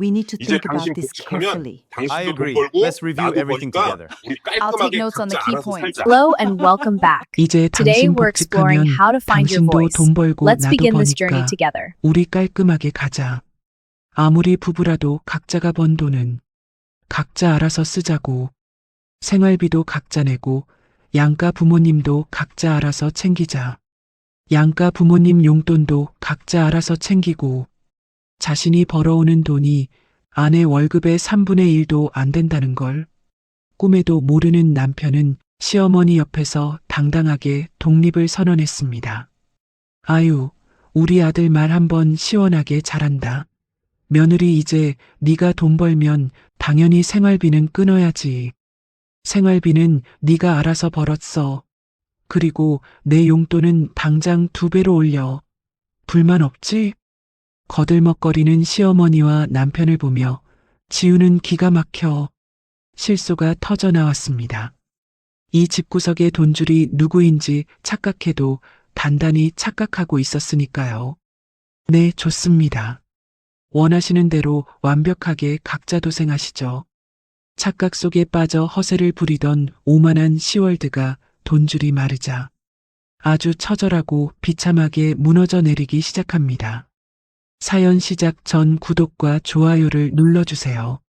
We need to 이제 think about 당신 this 복직하면 carefully. I 당신도 돈 agree. 벌고 Let's review 나도 everything 버니까 together. 우리 I'll take 깔끔하게 notes on the 각자 key 알아서 points. 살자. Hello and welcome back. 이제 Today 당신 we're exploring 복직하면 how to find your 당신도 voice. 돈 벌고 Let's 나도 begin this journey 버니까 together. 우리 깔끔하게 가자. 아무리 부부라도 각자가 번 돈은 각자 알아서 쓰자고. 생활비도 각자 내고 양가 부모님도 각자 알아서 챙기자. 양가 부모님 용돈도 각자 알아서 챙기고 자신이 벌어오는 돈이 아내 월급의 3분의 1도 안 된다는 걸 꿈에도 모르는 남편은 시어머니 옆에서 당당하게 독립을 선언했습니다. 아유, 우리 아들 말 한번 시원하게 잘한다. 며느리 이제 네가 돈 벌면 당연히 생활비는 끊어야지. 생활비는 네가 알아서 벌었어. 그리고 내 용돈은 당장 2배로 올려. 불만 없지? 거들먹거리는 시어머니와 남편을 보며 지우는 기가 막혀 실소가 터져 나왔습니다. 이 집구석의 돈줄이 누구인지 착각해도 단단히 착각하고 있었으니까요. 네, 좋습니다. 원하시는 대로 완벽하게 각자 도생하시죠. 착각 속에 빠져 허세를 부리던 오만한 시월드가 돈줄이 마르자 아주 처절하고 비참하게 무너져 내리기 시작합니다. 사연 시작 전 구독과 좋아요를 눌러주세요.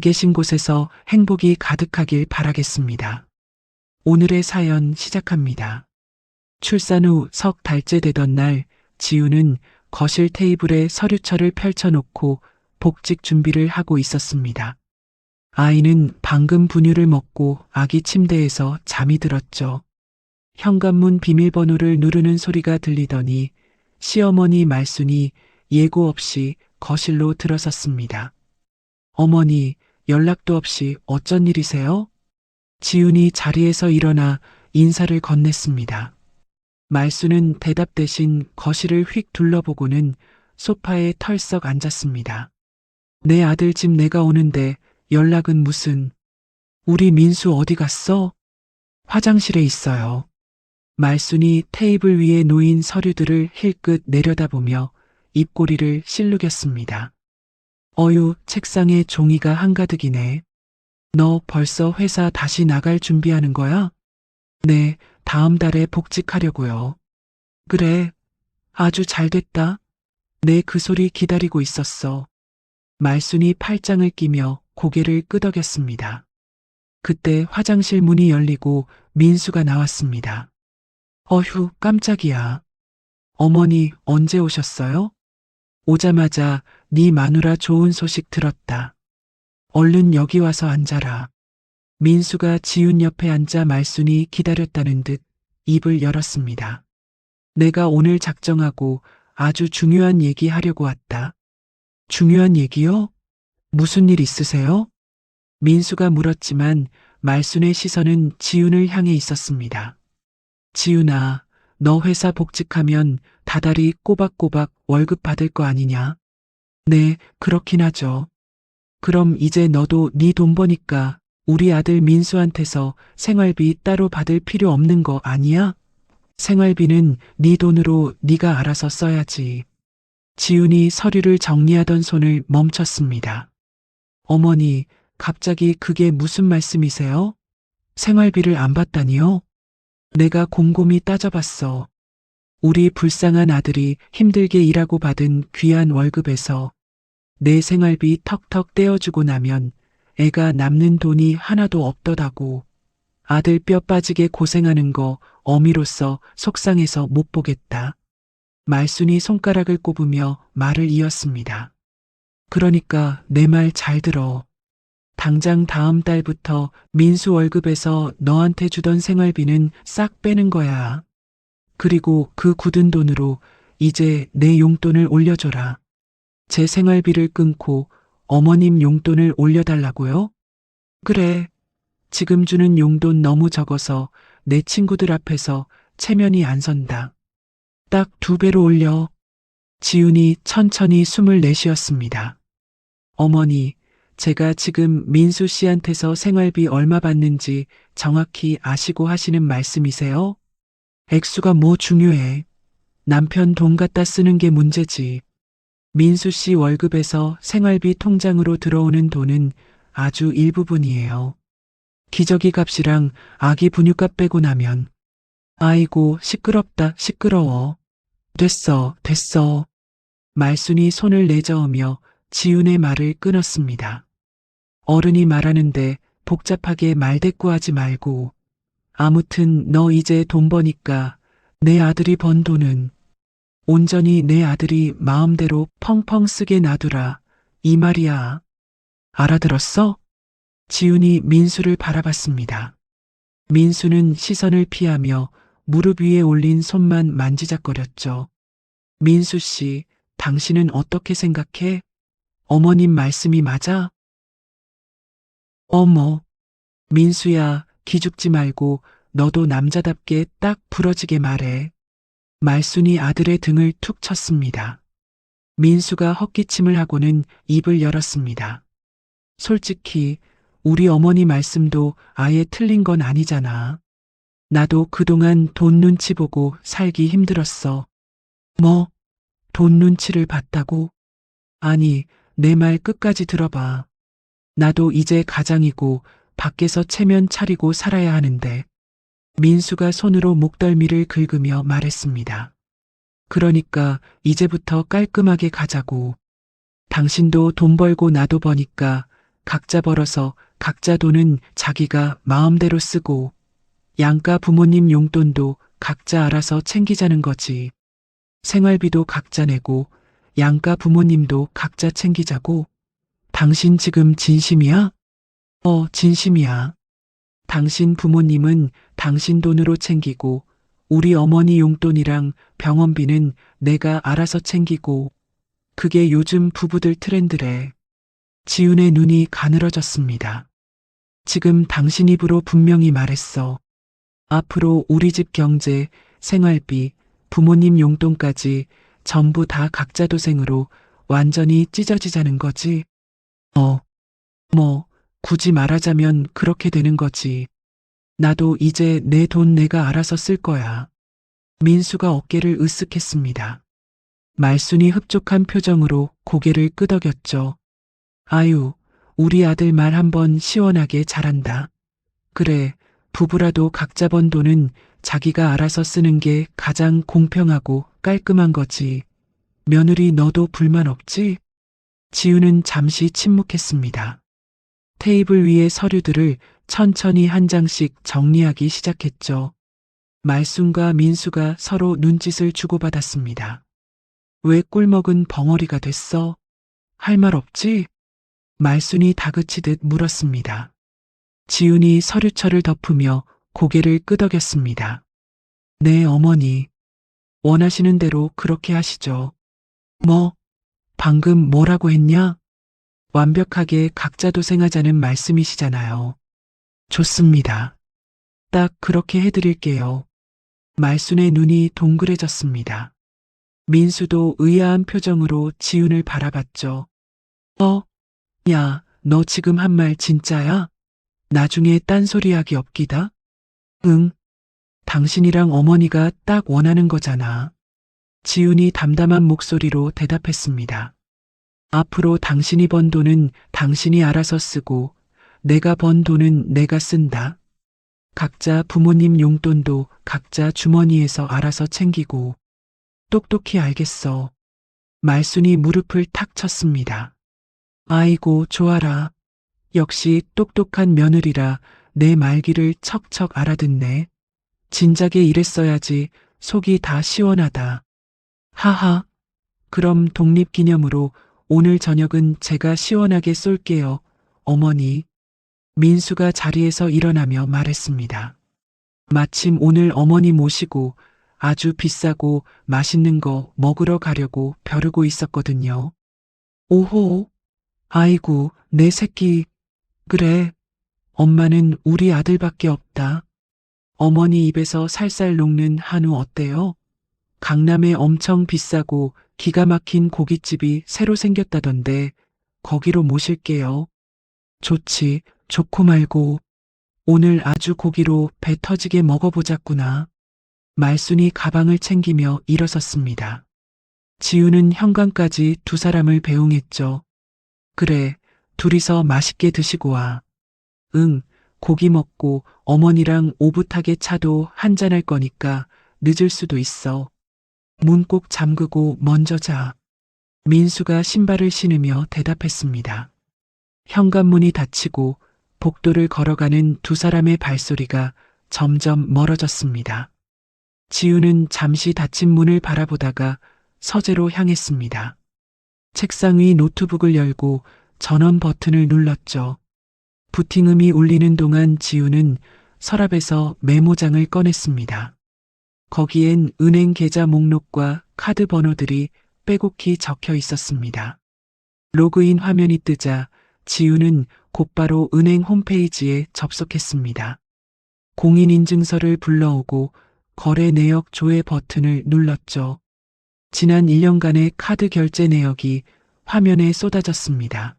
계신 곳에서 행복이 가득하길 바라겠습니다. 오늘의 사연 시작합니다. 출산 후 석 달째 되던 날 지우는 거실 테이블에 서류철을 펼쳐놓고 복직 준비를 하고 있었습니다. 아이는 방금 분유를 먹고 아기 침대에서 잠이 들었죠. 현관문 비밀번호를 누르는 소리가 들리더니 시어머니 말순이 예고 없이 거실로 들어섰습니다. 어머니, 연락도 없이 어쩐 일이세요? 지훈이 자리에서 일어나 인사를 건넸습니다. 말순은 대답 대신 거실을 휙 둘러보고는 소파에 털썩 앉았습니다. 내 아들 집 내가 오는데 연락은 무슨. 우리 민수 어디 갔어? 화장실에 있어요. 말순이 테이블 위에 놓인 서류들을 힐끗 내려다보며 입꼬리를 실룩였습니다. 어휴, 책상에 종이가 한가득이네. 너 벌써 회사 다시 나갈 준비하는 거야? 네, 다음 달에 복직하려고요. 그래, 아주 잘 됐다. 내 그 소리 기다리고 있었어. 말순이 팔짱을 끼며 고개를 끄덕였습니다. 그때 화장실 문이 열리고 민수가 나왔습니다. 어휴, 깜짝이야. 어머니, 언제 오셨어요? 오자마자 네 마누라 좋은 소식 들었다. 얼른 여기 와서 앉아라. 민수가 지훈 옆에 앉아 말순이 기다렸다는 듯 입을 열었습니다. 내가 오늘 작정하고 아주 중요한 얘기 하려고 왔다. 중요한 얘기요? 무슨 일 있으세요? 민수가 물었지만 말순의 시선은 지훈을 향해 있었습니다. 지훈아, 너 회사 복직하면 다달이 꼬박꼬박 월급 받을 거 아니냐? 네, 그렇긴 하죠. 그럼 이제 너도 네 돈 버니까 우리 아들 민수한테서 생활비 따로 받을 필요 없는 거 아니야? 생활비는 네 돈으로 네가 알아서 써야지. 지훈이 서류를 정리하던 손을 멈췄습니다. 어머니, 갑자기 그게 무슨 말씀이세요? 생활비를 안 받다니요? 내가 곰곰이 따져봤어. 우리 불쌍한 아들이 힘들게 일하고 받은 귀한 월급에서 내 생활비 턱턱 떼어주고 나면 애가 남는 돈이 하나도 없더라고. 아들 뼈 빠지게 고생하는 거 어미로서 속상해서 못 보겠다. 말순이 손가락을 꼽으며 말을 이었습니다. 그러니까 내 말 잘 들어. 당장 다음 달부터 민수 월급에서 너한테 주던 생활비는 싹 빼는 거야. 그리고 그 굳은 돈으로 이제 내 용돈을 올려줘라. 제 생활비를 끊고 어머님 용돈을 올려달라고요? 그래. 지금 주는 용돈 너무 적어서 내 친구들 앞에서 체면이 안 선다. 딱 2배로 올려. 지훈이 천천히 숨을 내쉬었습니다. 어머니, 제가 지금 민수 씨한테서 생활비 얼마 받는지 정확히 아시고 하시는 말씀이세요? 액수가 뭐 중요해. 남편 돈 갖다 쓰는 게 문제지. 민수 씨 월급에서 생활비 통장으로 들어오는 돈은 아주 일부분이에요. 기저귀 값이랑 아기 분유값 빼고 나면. 아이고, 시끄럽다, 시끄러워. 됐어, 됐어. 말순이 손을 내저으며 지훈의 말을 끊었습니다. 어른이 말하는데 복잡하게 말대꾸하지 말고. 아무튼 너 이제 돈 버니까 내 아들이 번 돈은 온전히 내 아들이 마음대로 펑펑 쓰게 놔두라. 이 말이야. 알아들었어? 지훈이 민수를 바라봤습니다. 민수는 시선을 피하며 무릎 위에 올린 손만 만지작거렸죠. 민수 씨, 당신은 어떻게 생각해? 어머님 말씀이 맞아? 어머, 민수야, 기죽지 말고 너도 남자답게 딱 부러지게 말해. 말순이 아들의 등을 툭 쳤습니다. 민수가 헛기침을 하고는 입을 열었습니다. 솔직히 우리 어머니 말씀도 아예 틀린 건 아니잖아. 나도 그동안 돈 눈치 보고 살기 힘들었어. 뭐? 돈 눈치를 봤다고? 아니, 내 말 끝까지 들어봐. 나도 이제 가장이고 밖에서 체면 차리고 살아야 하는데. 민수가 손으로 목덜미를 긁으며 말했습니다. 그러니까 이제부터 깔끔하게 가자고. 당신도 돈 벌고 나도 버니까 각자 벌어서 각자 돈은 자기가 마음대로 쓰고 양가 부모님 용돈도 각자 알아서 챙기자는 거지. 생활비도 각자 내고 양가 부모님도 각자 챙기자고. 당신 지금 진심이야? 진심이야. 당신 부모님은 당신 돈으로 챙기고 우리 어머니 용돈이랑 병원비는 내가 알아서 챙기고. 그게 요즘 부부들 트렌드래. 지훈의 눈이 가늘어졌습니다. 지금 당신 입으로 분명히 말했어. 앞으로 우리 집 경제, 생활비, 부모님 용돈까지 전부 다 각자 도생으로 완전히 찢어지자는 거지. 굳이 말하자면 그렇게 되는 거지. 나도 이제 내 돈 내가 알아서 쓸 거야. 민수가 어깨를 으쓱했습니다. 말순이 흡족한 표정으로 고개를 끄덕였죠. 아유, 우리 아들 말 한번 시원하게 잘한다. 그래, 부부라도 각자 번 돈은 자기가 알아서 쓰는 게 가장 공평하고 깔끔한 거지. 며느리 너도 불만 없지? 지우는 잠시 침묵했습니다. 테이블 위의 서류들을 천천히 한 장씩 정리하기 시작했죠. 말순과 민수가 서로 눈짓을 주고받았습니다. 왜 꿀먹은 벙어리가 됐어? 할 말 없지? 말순이 다그치듯 물었습니다. 지훈이 서류철을 덮으며 고개를 끄덕였습니다. 네, 어머니. 원하시는 대로 그렇게 하시죠. 뭐? 방금 뭐라고 했냐? 완벽하게 각자 도생하자는 말씀이시잖아요. 좋습니다. 딱 그렇게 해드릴게요. 말순의 눈이 동그래졌습니다. 민수도 의아한 표정으로 지훈을 바라봤죠. 야, 너 지금 한 말 진짜야? 나중에 딴소리하기 없기다? 응. 당신이랑 어머니가 딱 원하는 거잖아. 지훈이 담담한 목소리로 대답했습니다. 앞으로 당신이 번 돈은 당신이 알아서 쓰고 내가 번 돈은 내가 쓴다. 각자 부모님 용돈도 각자 주머니에서 알아서 챙기고. 똑똑히 알겠어. 말순이 무릎을 탁 쳤습니다. 아이고, 좋아라. 역시 똑똑한 며느리라 내 말귀를 척척 알아듣네. 진작에 이랬어야지. 속이 다 시원하다. 하하. 그럼 독립기념으로 오늘 저녁은 제가 시원하게 쏠게요, 어머니. 민수가 자리에서 일어나며 말했습니다. 마침 오늘 어머니 모시고 아주 비싸고 맛있는 거 먹으러 가려고 벼르고 있었거든요. 오호. 아이고, 내 새끼. 그래. 엄마는 우리 아들밖에 없다. 어머니 입에서 살살 녹는 한우 어때요? 강남에 엄청 비싸고 기가 막힌 고깃집이 새로 생겼다던데 거기로 모실게요. 좋지, 좋고 말고. 오늘 아주 고기로 배 터지게 먹어보자꾸나. 말순이 가방을 챙기며 일어섰습니다. 지우는 현관까지 두 사람을 배웅했죠. 그래, 둘이서 맛있게 드시고 와. 응, 고기 먹고 어머니랑 오붓하게 차도 한잔할 거니까 늦을 수도 있어. 문 꼭 잠그고 먼저 자. 민수가 신발을 신으며 대답했습니다. 현관문이 닫히고 복도를 걸어가는 두 사람의 발소리가 점점 멀어졌습니다. 지우는 잠시 닫힌 문을 바라보다가 서재로 향했습니다. 책상 위 노트북을 열고 전원 버튼을 눌렀죠. 부팅음이 울리는 동안 지우는 서랍에서 메모장을 꺼냈습니다. 거기엔 은행 계좌 목록과 카드 번호들이 빼곡히 적혀 있었습니다. 로그인 화면이 뜨자 지우는 곧바로 은행 홈페이지에 접속했습니다. 공인인증서를 불러오고 거래 내역 조회 버튼을 눌렀죠. 지난 1년간의 카드 결제 내역이 화면에 쏟아졌습니다.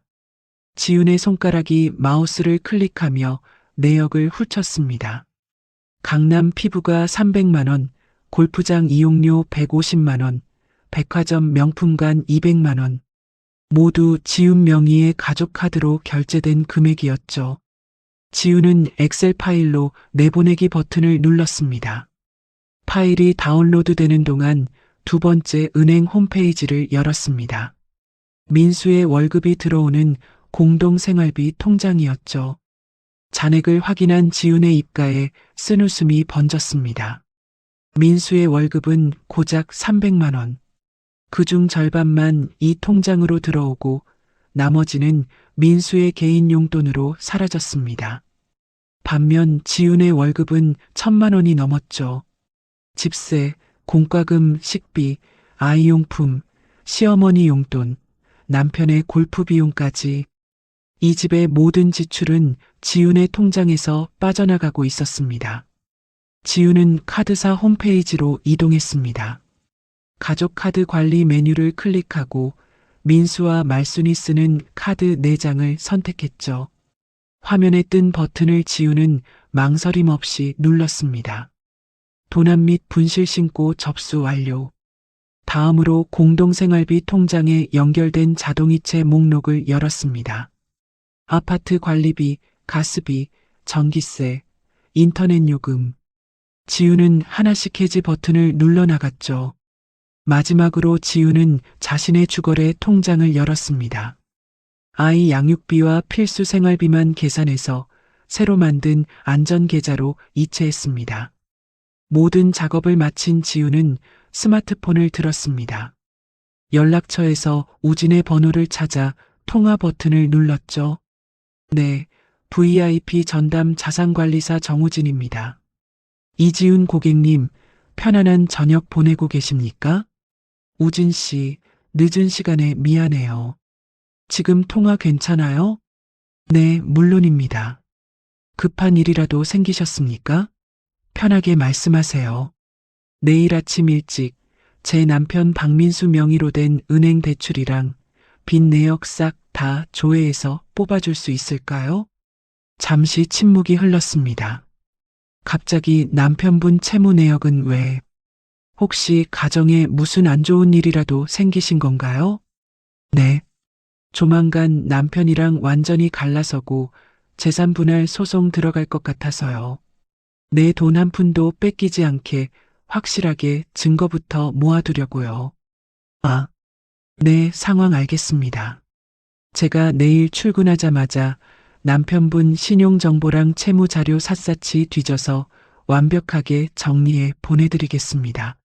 지훈의 손가락이 마우스를 클릭하며 내역을 훑쳤습니다. 강남 피부가 300만 원, 골프장 이용료 150만 원, 백화점 명품관 200만 원. 모두 지훈 명의의 가족카드로 결제된 금액이었죠. 지훈은 엑셀 파일로 내보내기 버튼을 눌렀습니다. 파일이 다운로드되는 동안 두 번째 은행 홈페이지를 열었습니다. 민수의 월급이 들어오는 공동생활비 통장이었죠. 잔액을 확인한 지훈의 입가에 쓴웃음이 번졌습니다. 민수의 월급은 고작 300만 원. 그중 절반만 이 통장으로 들어오고 나머지는 민수의 개인 용돈으로 사라졌습니다. 반면 지훈의 월급은 1,000만 원이 넘었죠. 집세, 공과금, 식비, 아이용품, 시어머니 용돈, 남편의 골프 비용까지 이 집의 모든 지출은 지훈의 통장에서 빠져나가고 있었습니다. 지훈은 카드사 홈페이지로 이동했습니다. 가족 카드 관리 메뉴를 클릭하고 민수와 말순이 쓰는 카드 4장을 선택했죠. 화면에 뜬 버튼을 지훈은 망설임 없이 눌렀습니다. 도난 및 분실 신고 접수 완료. 다음으로 공동생활비 통장에 연결된 자동이체 목록을 열었습니다. 아파트 관리비, 가스비, 전기세, 인터넷 요금. 지우는 하나씩 해지 버튼을 눌러나갔죠. 마지막으로 지우는 자신의 주거래 통장을 열었습니다. 아이 양육비와 필수 생활비만 계산해서 새로 만든 안전계좌로 이체했습니다. 모든 작업을 마친 지우는 스마트폰을 들었습니다. 연락처에서 우진의 번호를 찾아 통화 버튼을 눌렀죠. 네, VIP 전담 자산관리사 정우진입니다. 이지훈 고객님, 편안한 저녁 보내고 계십니까? 우진 씨, 늦은 시간에 미안해요. 지금 통화 괜찮아요? 네, 물론입니다. 급한 일이라도 생기셨습니까? 편하게 말씀하세요. 내일 아침 일찍 제 남편 박민수 명의로 된 은행 대출이랑 빚 내역 싹 다 조회해서 뽑아줄 수 있을까요? 잠시 침묵이 흘렀습니다. 갑자기 남편분 채무 내역은 왜? 혹시 가정에 무슨 안 좋은 일이라도 생기신 건가요? 네. 조만간 남편이랑 완전히 갈라서고 재산 분할 소송 들어갈 것 같아서요. 내 돈 한 푼도 뺏기지 않게 확실하게 증거부터 모아두려고요. 아, 네, 상황 알겠습니다. 제가 내일 출근하자마자 남편분 신용정보랑 채무자료 샅샅이 뒤져서 완벽하게 정리해 보내드리겠습니다.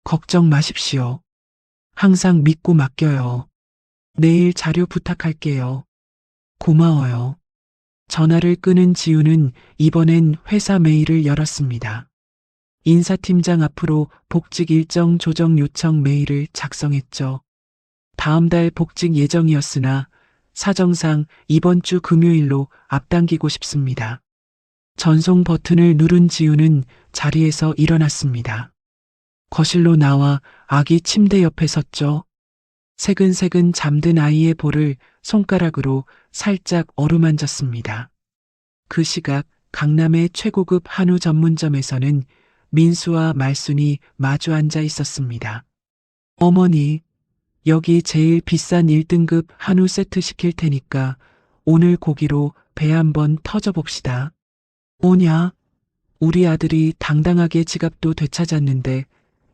걱정 마십시오. 항상 믿고 맡겨요. 내일 자료 부탁할게요. 고마워요. 전화를 끊은 지우는 이번엔 회사 메일을 열었습니다. 인사팀장 앞으로 복직 일정 조정 요청 메일을 작성했죠. 다음 달 복직 예정이었으나 사정상 이번 주 금요일로 앞당기고 싶습니다. 전송 버튼을 누른 지우는 자리에서 일어났습니다. 거실로 나와 아기 침대 옆에 섰죠. 새근새근 잠든 아이의 볼을 손가락으로 살짝 어루만졌습니다. 그 시각 강남의 최고급 한우 전문점에서는 민수와 말순이 마주 앉아 있었습니다. 어머니, 여기 제일 비싼 1등급 한우 세트 시킬 테니까 오늘 고기로 배 한번 터져봅시다. 뭐냐? 우리 아들이 당당하게 지갑도 되찾았는데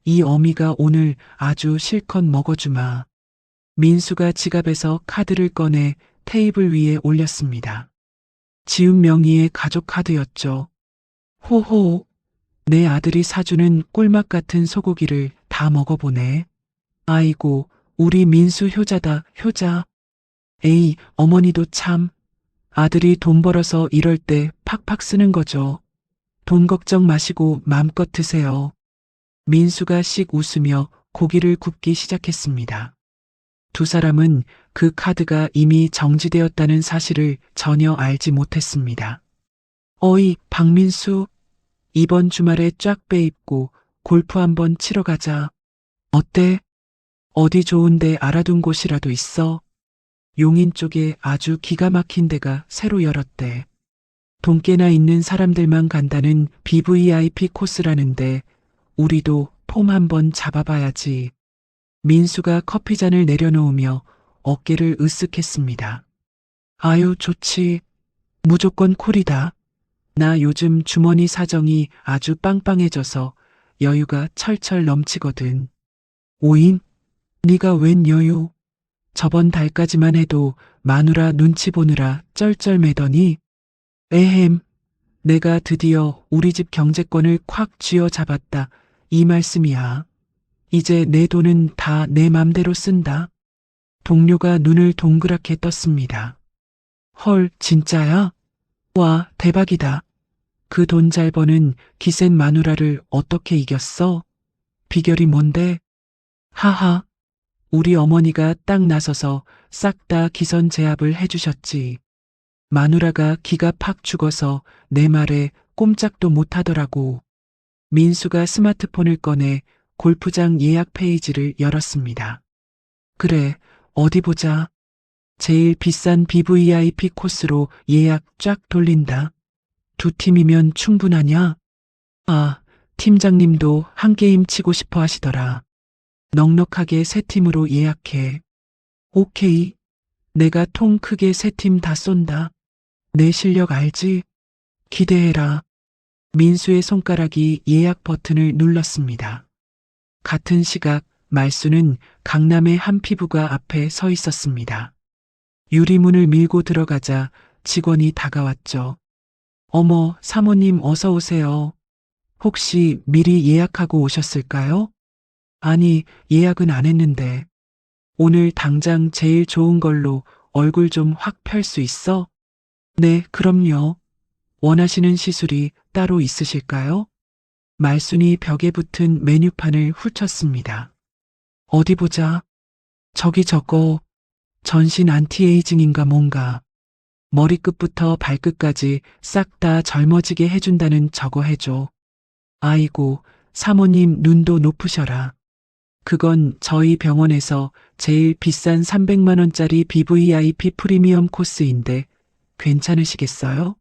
이 어미가 오늘 아주 실컷 먹어주마. 민수가 지갑에서 카드를 꺼내 테이블 위에 올렸습니다. 지은 명의의 가족 카드였죠. 호호, 내 아들이 사주는 꿀맛 같은 소고기를 다 먹어보네. 아이고, 우리 민수 효자다, 효자. 에이, 어머니도 참. 아들이 돈 벌어서 이럴 때 팍팍 쓰는 거죠. 돈 걱정 마시고 마음껏 드세요. 민수가 씩 웃으며 고기를 굽기 시작했습니다. 두 사람은 그 카드가 이미 정지되었다는 사실을 전혀 알지 못했습니다. 어이, 박민수. 이번 주말에 쫙 빼입고 골프 한번 치러 가자. 어때? 어디 좋은데 알아둔 곳이라도 있어? 용인 쪽에 아주 기가 막힌 데가 새로 열었대. 돈깨나 있는 사람들만 간다는 BVIP 코스라는데 우리도 폼 한번 잡아봐야지. 민수가 커피잔을 내려놓으며 어깨를 으쓱했습니다. 아유, 좋지. 무조건 콜이다. 나 요즘 주머니 사정이 아주 빵빵해져서 여유가 철철 넘치거든. 오잉? 네가 웬 여유? 저번 달까지만 해도 마누라 눈치 보느라 쩔쩔매더니 에헴, 내가 드디어 우리 집 경제권을 콱 쥐어잡았다 이 말씀이야. 이제 내 돈은 다 내 맘대로 쓴다. 동료가 눈을 동그랗게 떴습니다. 헐, 진짜야? 와, 대박이다. 그 돈 잘 버는 기센 마누라를 어떻게 이겼어? 비결이 뭔데? 하하, 우리 어머니가 딱 나서서 싹 다 기선제압을 해주셨지. 마누라가 기가 팍 죽어서 내 말에 꼼짝도 못하더라고. 민수가 스마트폰을 꺼내 골프장 예약 페이지를 열었습니다. 그래, 어디 보자. 제일 비싼 BVIP 코스로 예약 쫙 돌린다. 두 팀이면 충분하냐? 아, 팀장님도 한 게임 치고 싶어 하시더라. 넉넉하게 세 팀으로 예약해. 오케이. 내가 통 크게 세 팀 다 쏜다. 내 실력 알지? 기대해라. 민수의 손가락이 예약 버튼을 눌렀습니다. 같은 시각 말수는 강남의 한 피부가 앞에 서 있었습니다. 유리문을 밀고 들어가자 직원이 다가왔죠. 어머, 사모님 어서 오세요. 혹시 미리 예약하고 오셨을까요? 아니, 예약은 안 했는데. 오늘 당장 제일 좋은 걸로 얼굴 좀 확 펼 수 있어? 네, 그럼요. 원하시는 시술이 따로 있으실까요? 말순이 벽에 붙은 메뉴판을 훑었습니다. 어디 보자. 저기 저거 전신 안티에이징인가 뭔가. 머리끝부터 발끝까지 싹 다 젊어지게 해준다는 저거 해줘. 아이고, 사모님 눈도 높으셔라. 그건 저희 병원에서 제일 비싼 300만 원짜리 BVIP 프리미엄 코스인데 괜찮으시겠어요?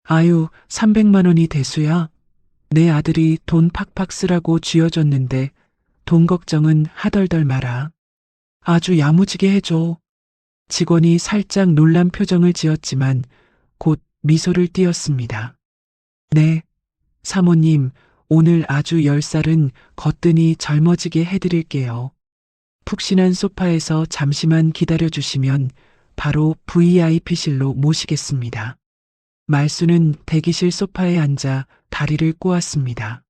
아유, 300만 원이 대수야. 내 아들이 돈 팍팍 쓰라고 쥐어줬는데 돈 걱정은 하덜덜 마라. 아주 야무지게 해줘. 직원이 살짝 놀란 표정을 지었지만 곧 미소를 띄었습니다. 네, 사모님, 오늘 아주 10살은 거뜬히 젊어지게 해드릴게요. 푹신한 소파에서 잠시만 기다려주시면 바로 VIP실로 모시겠습니다. 말수는 대기실 소파에 앉아 다리를 꼬았습니다.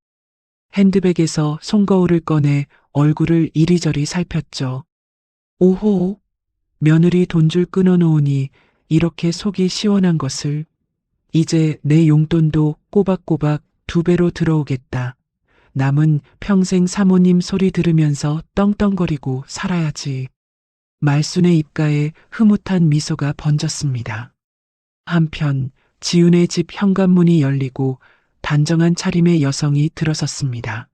핸드백에서 손거울을 꺼내 얼굴을 이리저리 살폈죠. 오호, 며느리 돈줄 끊어놓으니 이렇게 속이 시원한 것을. 이제 내 용돈도 꼬박꼬박 2배로 들어오겠다. 남은 평생 사모님 소리 들으면서 떵떵거리고 살아야지. 말순의 입가에 흐뭇한 미소가 번졌습니다. 한편 지훈의 집 현관문이 열리고 단정한 차림의 여성이 들어섰습니다.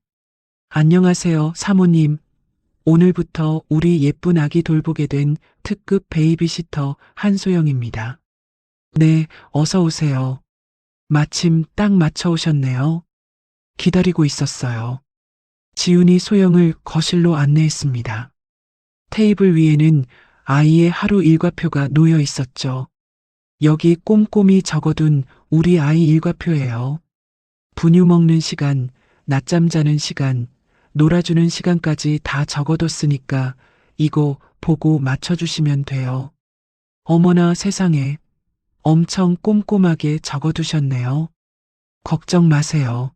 안녕하세요, 사모님. 오늘부터 우리 예쁜 아기 돌보게 된 특급 베이비시터 한소영입니다. 네, 어서 오세요. 마침 딱 맞춰 오셨네요. 기다리고 있었어요. 지훈이 소영을 거실로 안내했습니다. 테이블 위에는 아이의 하루 일과표가 놓여 있었죠. 여기 꼼꼼히 적어둔 우리 아이 일과표예요. 분유 먹는 시간, 낮잠 자는 시간, 놀아주는 시간까지 다 적어뒀으니까 이거 보고 맞춰주시면 돼요. 어머나 세상에, 엄청 꼼꼼하게 적어두셨네요. 걱정 마세요.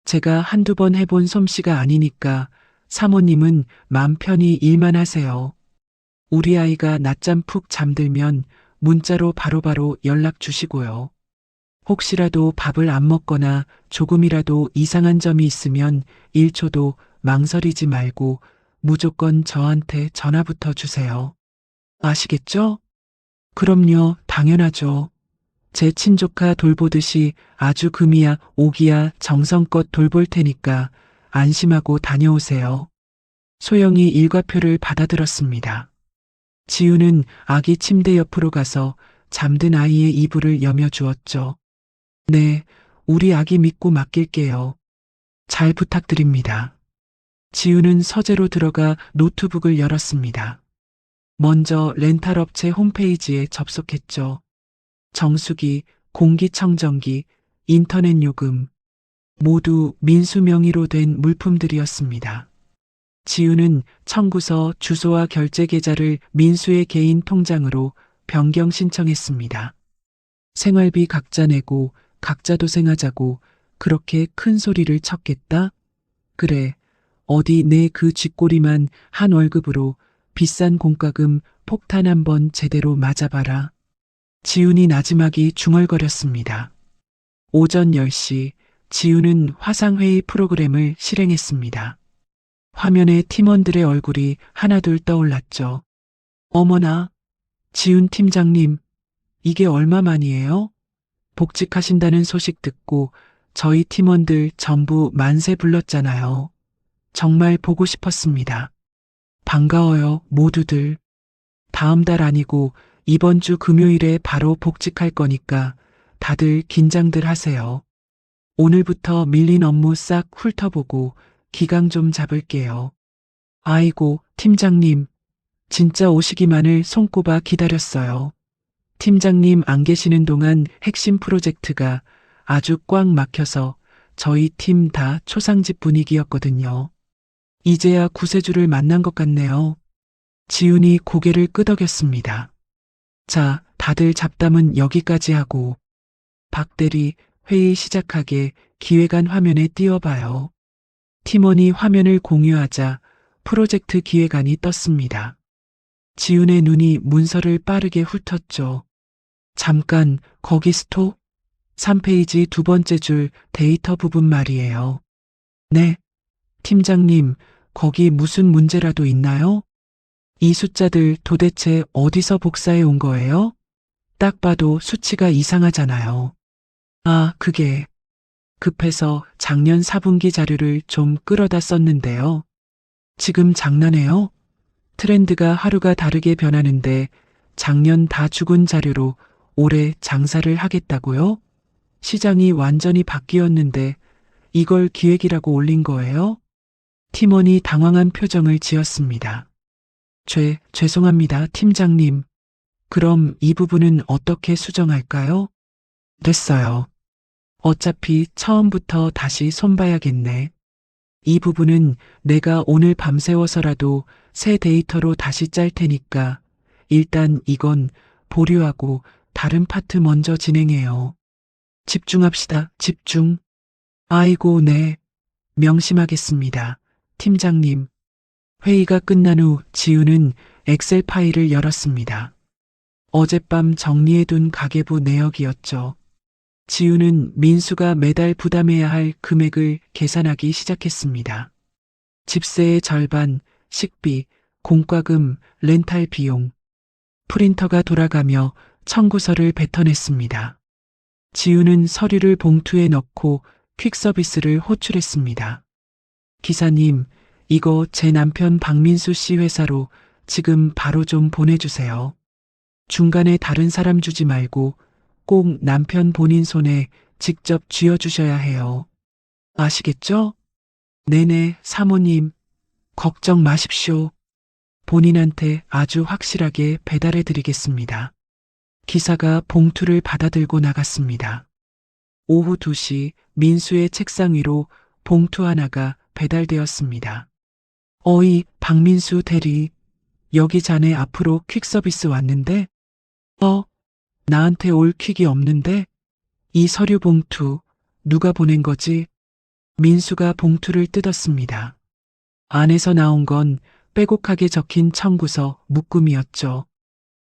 제가 한두 번 해본 솜씨가 아니니까 사모님은 맘 편히 일만 하세요. 우리 아이가 낮잠 푹 잠들면 문자로 바로바로 연락 주시고요. 혹시라도 밥을 안 먹거나 조금이라도 이상한 점이 있으면 1초도 망설이지 말고 무조건 저한테 전화부터 주세요. 아시겠죠? 그럼요, 당연하죠. 제 친조카 돌보듯이 아주 금이야 오기야 정성껏 돌볼 테니까 안심하고 다녀오세요. 소영이 일과표를 받아들었습니다. 지우는 아기 침대 옆으로 가서 잠든 아이의 이불을 여며주었죠. 네, 우리 아기 믿고 맡길게요. 잘 부탁드립니다. 지우는 서재로 들어가 노트북을 열었습니다. 먼저 렌탈업체 홈페이지에 접속했죠. 정수기, 공기청정기, 인터넷 요금, 모두 민수 명의로 된 물품들이었습니다. 지우는 청구서, 주소와 결제 계좌를 민수의 개인 통장으로 변경 신청했습니다. 생활비 각자 내고 각자 도생하자고 그렇게 큰 소리를 쳤겠다? 그래, 어디 내 그 쥐꼬리만 한 월급으로 비싼 공과금 폭탄 한번 제대로 맞아봐라. 지훈이 나지막이 중얼거렸습니다. 오전 10시 지훈은 화상회의 프로그램을 실행했습니다. 화면에 팀원들의 얼굴이 하나둘 떠올랐죠. 어머나, 지훈 팀장님, 이게 얼마만이에요? 복직하신다는 소식 듣고 저희 팀원들 전부 만세 불렀잖아요. 정말 보고 싶었습니다. 반가워요, 모두들. 다음 달 아니고 이번 주 금요일에 바로 복직할 거니까 다들 긴장들 하세요. 오늘부터 밀린 업무 싹 훑어보고 기강 좀 잡을게요. 아이고, 팀장님. 진짜 오시기만을 손꼽아 기다렸어요. 팀장님 안 계시는 동안 핵심 프로젝트가 아주 꽉 막혀서 저희 팀 다 초상집 분위기였거든요. 이제야 구세주를 만난 것 같네요. 지훈이 고개를 끄덕였습니다. 자, 다들 잡담은 여기까지 하고 박 대리 회의 시작하게 기획안 화면에 띄워봐요. 팀원이 화면을 공유하자 프로젝트 기획안이 떴습니다. 지훈의 눈이 문서를 빠르게 훑었죠. 잠깐, 거기 스톱. 3페이지 두 번째 줄 데이터 부분 말이에요. 네. 팀장님, 거기 무슨 문제라도 있나요? 이 숫자들 도대체 어디서 복사해 온 거예요? 딱 봐도 수치가 이상하잖아요. 아, 그게 급해서 작년 4분기 자료를 좀 끌어다 썼는데요. 지금 장난해요? 트렌드가 하루가 다르게 변하는데 작년 다 죽은 자료로 올해 장사를 하겠다고요? 시장이 완전히 바뀌었는데 이걸 기획이라고 올린 거예요? 팀원이 당황한 표정을 지었습니다. 죄송합니다, 팀장님. 그럼 이 부분은 어떻게 수정할까요? 됐어요. 어차피 처음부터 다시 손봐야겠네. 이 부분은 내가 오늘 밤새워서라도 새 데이터로 다시 짤 테니까 일단 이건 보류하고 다른 파트 먼저 진행해요. 집중합시다, 집중. 아이고, 네. 명심하겠습니다, 팀장님. 회의가 끝난 후 지훈은 엑셀 파일을 열었습니다. 어젯밤 정리해둔 가계부 내역이었죠. 지훈은 민수가 매달 부담해야 할 금액을 계산하기 시작했습니다. 집세의 절반, 식비, 공과금, 렌탈 비용. 프린터가 돌아가며 청구서를 뱉어냈습니다. 지훈은 서류를 봉투에 넣고 퀵서비스를 호출했습니다. 기사님, 이거 제 남편 박민수 씨 회사로 지금 바로 좀 보내주세요. 중간에 다른 사람 주지 말고 꼭 남편 본인 손에 직접 쥐어주셔야 해요. 아시겠죠? 네네, 사모님. 걱정 마십시오. 본인한테 아주 확실하게 배달해 드리겠습니다. 기사가 봉투를 받아들고 나갔습니다. 오후 2시 민수의 책상 위로 봉투 하나가 배달되었습니다. 어이, 박민수 대리. 여기 자네 앞으로 퀵서비스 왔는데? 나한테 올 퀵이 없는데? 이 서류 봉투 누가 보낸 거지? 민수가 봉투를 뜯었습니다. 안에서 나온 건 빼곡하게 적힌 청구서 묶음이었죠.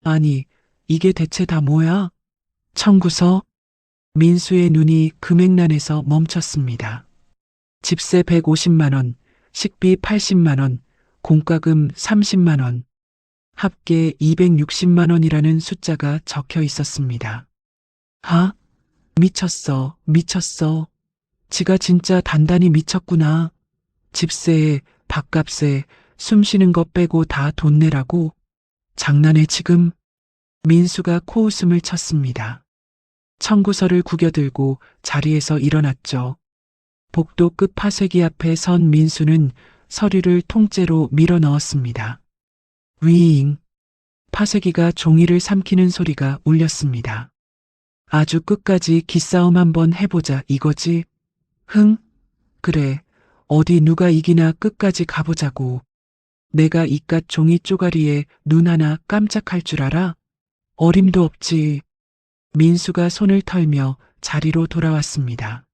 아니, 이게 대체 다 뭐야? 청구서? 민수의 눈이 금액란에서 멈췄습니다. 집세 150만 원, 식비 80만 원, 공과금 30만 원, 합계 260만 원이라는 숫자가 적혀 있었습니다. 미쳤어, 미쳤어. 지가 진짜 단단히 미쳤구나. 집세에, 밥값에, 숨 쉬는 것 빼고 다 돈 내라고? 장난해 지금? 민수가 코웃음을 쳤습니다. 청구서를 구겨들고 자리에서 일어났죠. 복도 끝 파쇄기 앞에 선 민수는 서류를 통째로 밀어 넣었습니다. 위잉. 파쇄기가 종이를 삼키는 소리가 울렸습니다. 아주 끝까지 기싸움 한번 해보자 이거지? 흥? 그래. 어디 누가 이기나 끝까지 가보자고. 내가 이깟 종이 쪼가리에 눈 하나 깜짝할 줄 알아? 어림도 없지. 민수가 손을 털며 자리로 돌아왔습니다.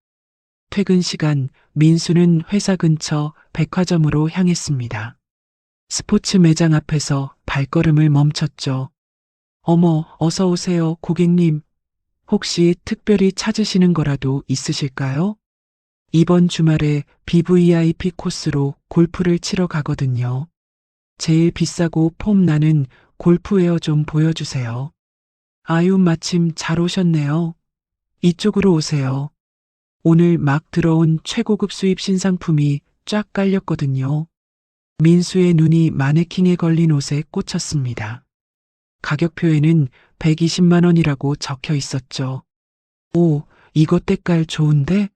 퇴근 시간 민수는 회사 근처 백화점으로 향했습니다. 스포츠 매장 앞에서 발걸음을 멈췄죠. 어머, 어서 오세요, 고객님. 혹시 특별히 찾으시는 거라도 있으실까요? 이번 주말에 BVIP 코스로 골프를 치러 가거든요. 제일 비싸고 폼 나는 골프웨어 좀 보여주세요. 아유, 마침 잘 오셨네요. 이쪽으로 오세요. 오늘 막 들어온 최고급 수입 신상품이 쫙 깔렸거든요. 민수의 눈이 마네킹에 걸린 옷에 꽂혔습니다. 가격표에는 120만 원이라고 적혀 있었죠. 오, 이거 때깔 좋은데?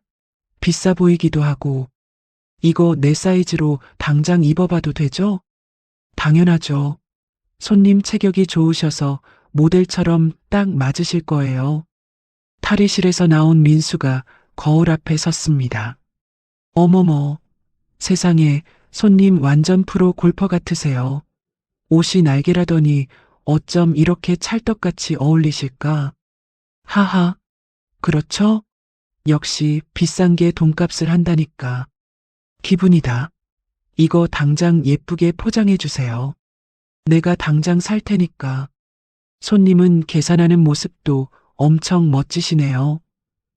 비싸 보이기도 하고. 이거 내 사이즈로 당장 입어봐도 되죠? 당연하죠. 손님 체격이 좋으셔서 모델처럼 딱 맞으실 거예요. 탈의실에서 나온 민수가 거울 앞에 섰습니다. 어머머, 세상에 손님 완전 프로 골퍼 같으세요. 옷이 날개라더니 어쩜 이렇게 찰떡같이 어울리실까? 하하, 그렇죠? 역시 비싼 게 돈값을 한다니까. 기분이다. 이거 당장 예쁘게 포장해 주세요. 내가 당장 살 테니까. 손님은 계산하는 모습도 엄청 멋지시네요.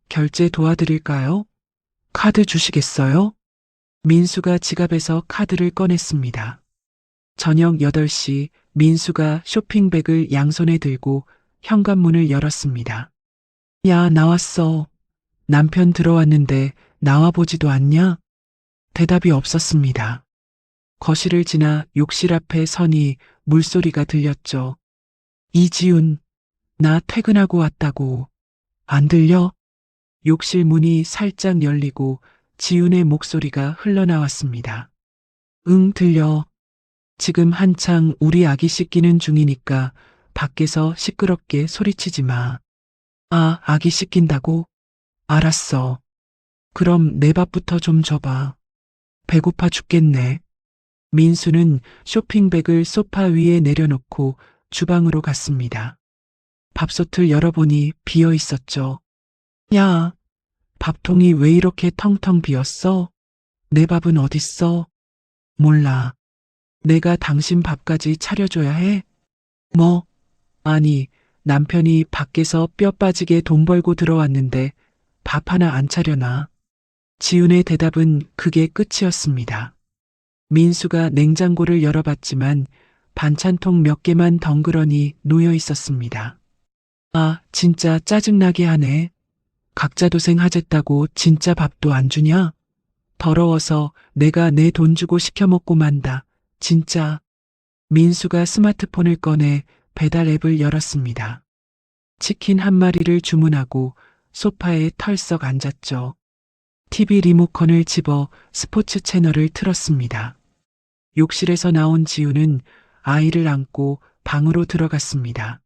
결제 도와드릴까요? 카드 주시겠어요? 민수가 지갑에서 카드를 꺼냈습니다. 저녁 8시 민수가 쇼핑백을 양손에 들고 현관문을 열었습니다. 야, 나왔어. 남편 들어왔는데 나와보지도 않냐? 대답이 없었습니다. 거실을 지나 욕실 앞에 서니 물소리가 들렸죠. 이지훈, 나 퇴근하고 왔다고. 안 들려? 욕실 문이 살짝 열리고 지훈의 목소리가 흘러나왔습니다. 응, 들려. 지금 한창 우리 아기 씻기는 중이니까 밖에서 시끄럽게 소리치지 마. 아, 아기 씻긴다고? 알았어. 그럼 내 밥부터 좀 줘봐. 배고파 죽겠네. 민수는 쇼핑백을 소파 위에 내려놓고 주방으로 갔습니다. 밥솥을 열어보니 비어 있었죠. 야, 밥통이 왜 이렇게 텅텅 비었어? 내 밥은 어딨어? 몰라. 내가 당신 밥까지 차려줘야 해? 뭐? 아니, 남편이 밖에서 뼈 빠지게 돈 벌고 들어왔는데 밥 하나 안 차려놔. 지훈의 대답은 그게 끝이었습니다. 민수가 냉장고를 열어봤지만 반찬통 몇 개만 덩그러니 놓여 있었습니다. 아, 진짜 짜증나게 하네. 각자 도생 하겠다고 진짜 밥도 안 주냐? 더러워서 내가 내 돈 주고 시켜 먹고 만다. 진짜. 민수가 스마트폰을 꺼내 배달 앱을 열었습니다. 치킨 한 마리를 주문하고 소파에 털썩 앉았죠. TV 리모컨을 집어 스포츠 채널을 틀었습니다. 욕실에서 나온 지우는 아이를 안고 방으로 들어갔습니다.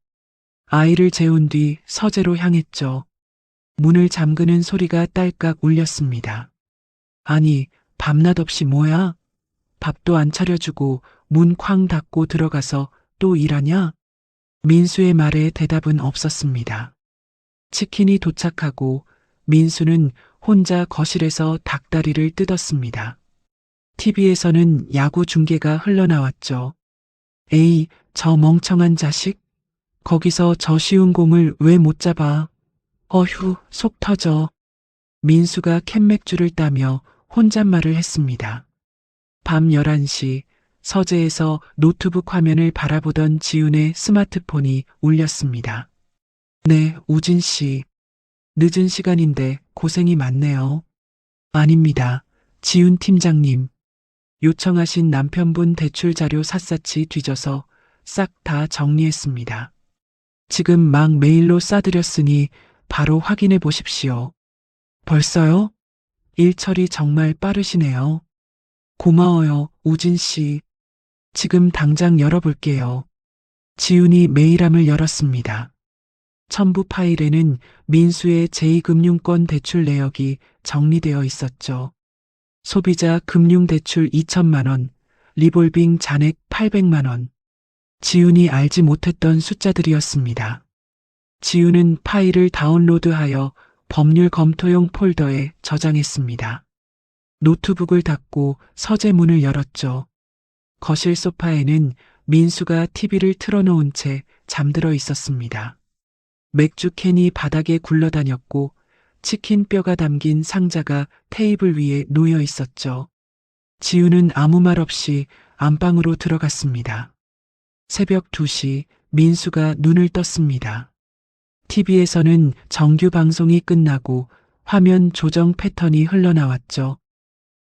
아이를 재운 뒤 서재로 향했죠. 문을 잠그는 소리가 딸깍 울렸습니다. 아니, 밤낮 없이 뭐야? 밥도 안 차려주고 문 쾅 닫고 들어가서 또 일하냐? 민수의 말에 대답은 없었습니다. 치킨이 도착하고 민수는 혼자 거실에서 닭다리를 뜯었습니다. TV에서는 야구 중계가 흘러나왔죠. 에이, 저 멍청한 자식. 거기서 저 쉬운 공을 왜 못 잡아? 어휴, 속 터져. 민수가 캔맥주를 따며 혼잣말을 했습니다. 밤 11시 서재에서 노트북 화면을 바라보던 지훈의 스마트폰이 울렸습니다. 네, 우진 씨. 늦은 시간인데 고생이 많네요. 아닙니다. 지훈 팀장님. 요청하신 남편분 대출 자료 샅샅이 뒤져서 싹 다 정리했습니다. 지금 막 메일로 싸드렸으니 바로 확인해 보십시오. 벌써요? 일 처리 정말 빠르시네요. 고마워요, 우진 씨. 지금 당장 열어볼게요. 지훈이 메일함을 열었습니다. 첨부 파일에는 민수의 제2금융권 대출 내역이 정리되어 있었죠. 소비자 금융대출 2천만 원, 리볼빙 잔액 800만 원. 지훈이 알지 못했던 숫자들이었습니다. 지훈은 파일을 다운로드하여 법률 검토용 폴더에 저장했습니다. 노트북을 닫고 서재 문을 열었죠. 거실 소파에는 민수가 TV를 틀어놓은 채 잠들어 있었습니다. 맥주 캔이 바닥에 굴러다녔고 치킨 뼈가 담긴 상자가 테이블 위에 놓여 있었죠. 지우는 아무 말 없이 안방으로 들어갔습니다. 새벽 2시 민수가 눈을 떴습니다. TV에서는 정규 방송이 끝나고 화면 조정 패턴이 흘러나왔죠.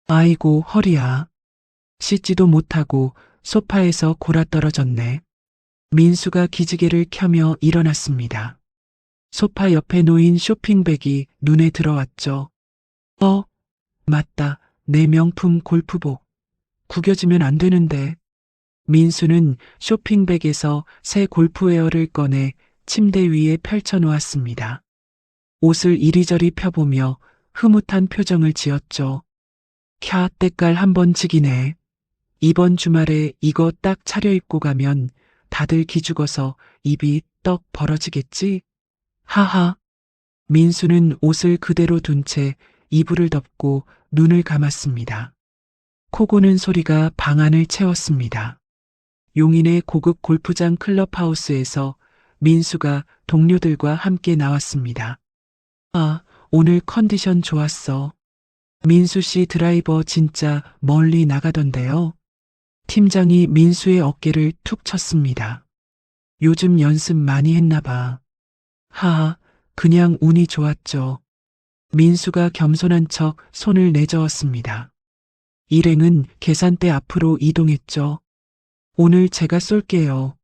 아이고 허리야. 씻지도 못하고 소파에서 골아떨어졌네. 민수가 기지개를 켜며 일어났습니다. 소파 옆에 놓인 쇼핑백이 눈에 들어왔죠. 맞다. 내 명품 골프복. 구겨지면 안 되는데. 민수는 쇼핑백에서 새 골프웨어를 꺼내 침대 위에 펼쳐놓았습니다. 옷을 이리저리 펴보며 흐뭇한 표정을 지었죠. 캬, 때깔 한번 지기네. 이번 주말에 이거 딱 차려입고 가면 다들 기죽어서 입이 떡 벌어지겠지? 하하. 민수는 옷을 그대로 둔 채 이불을 덮고 눈을 감았습니다. 코 고는 소리가 방 안을 채웠습니다. 용인의 고급 골프장 클럽하우스에서 민수가 동료들과 함께 나왔습니다. 아, 오늘 컨디션 좋았어. 민수 씨 드라이버 진짜 멀리 나가던데요. 팀장이 민수의 어깨를 툭 쳤습니다. 요즘 연습 많이 했나 봐. 하하, 그냥 운이 좋았죠. 민수가 겸손한 척 손을 내저었습니다. 일행은 계산대 앞으로 이동했죠. 오늘 제가 쏠게요.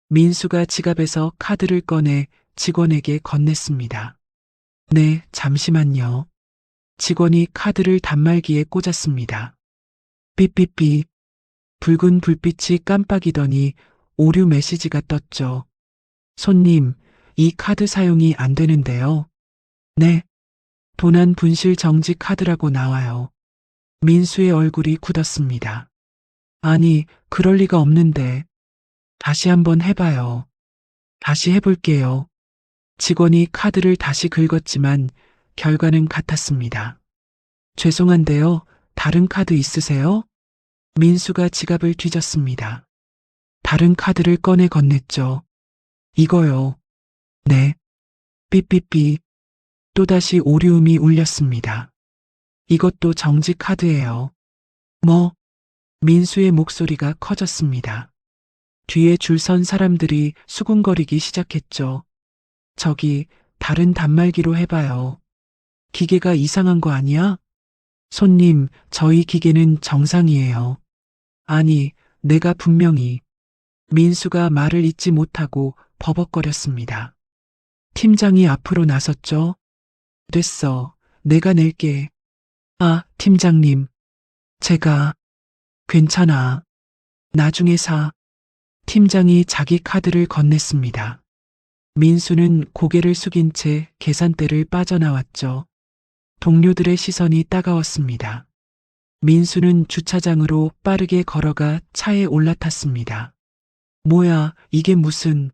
민수가 지갑에서 카드를 꺼내 직원에게 건넸습니다. 네, 잠시만요. 직원이 카드를 단말기에 꽂았습니다. 삐삐삐. 붉은 불빛이 깜빡이더니 오류 메시지가 떴죠. 손님, 이 카드 사용이 안 되는데요. 네. 도난 분실 정지 카드라고 나와요. 민수의 얼굴이 굳었습니다. 아니, 그럴 리가 없는데. 다시 한번 해봐요. 다시 해볼게요. 직원이 카드를 다시 긁었지만 결과는 같았습니다. 죄송한데요. 다른 카드 있으세요? 민수가 지갑을 뒤졌습니다. 다른 카드를 꺼내 건넸죠. 이거요. 네. 삐삐삐. 또다시 오류음이 울렸습니다. 이것도 정지 카드예요. 뭐? 민수의 목소리가 커졌습니다. 뒤에 줄 선 사람들이 수군거리기 시작했죠. 저기, 다른 단말기로 해봐요. 기계가 이상한 거 아니야? 손님, 저희 기계는 정상이에요. 아니, 내가 분명히. 민수가 말을 잇지 못하고 버벅거렸습니다. 팀장이 앞으로 나섰죠. 됐어. 내가 낼게. 아, 팀장님. 제가 괜찮아. 나중에 사. 팀장이 자기 카드를 건넸습니다. 민수는 고개를 숙인 채 계산대를 빠져나왔죠. 동료들의 시선이 따가웠습니다. 민수는 주차장으로 빠르게 걸어가 차에 올라탔습니다. 뭐야, 이게 무슨...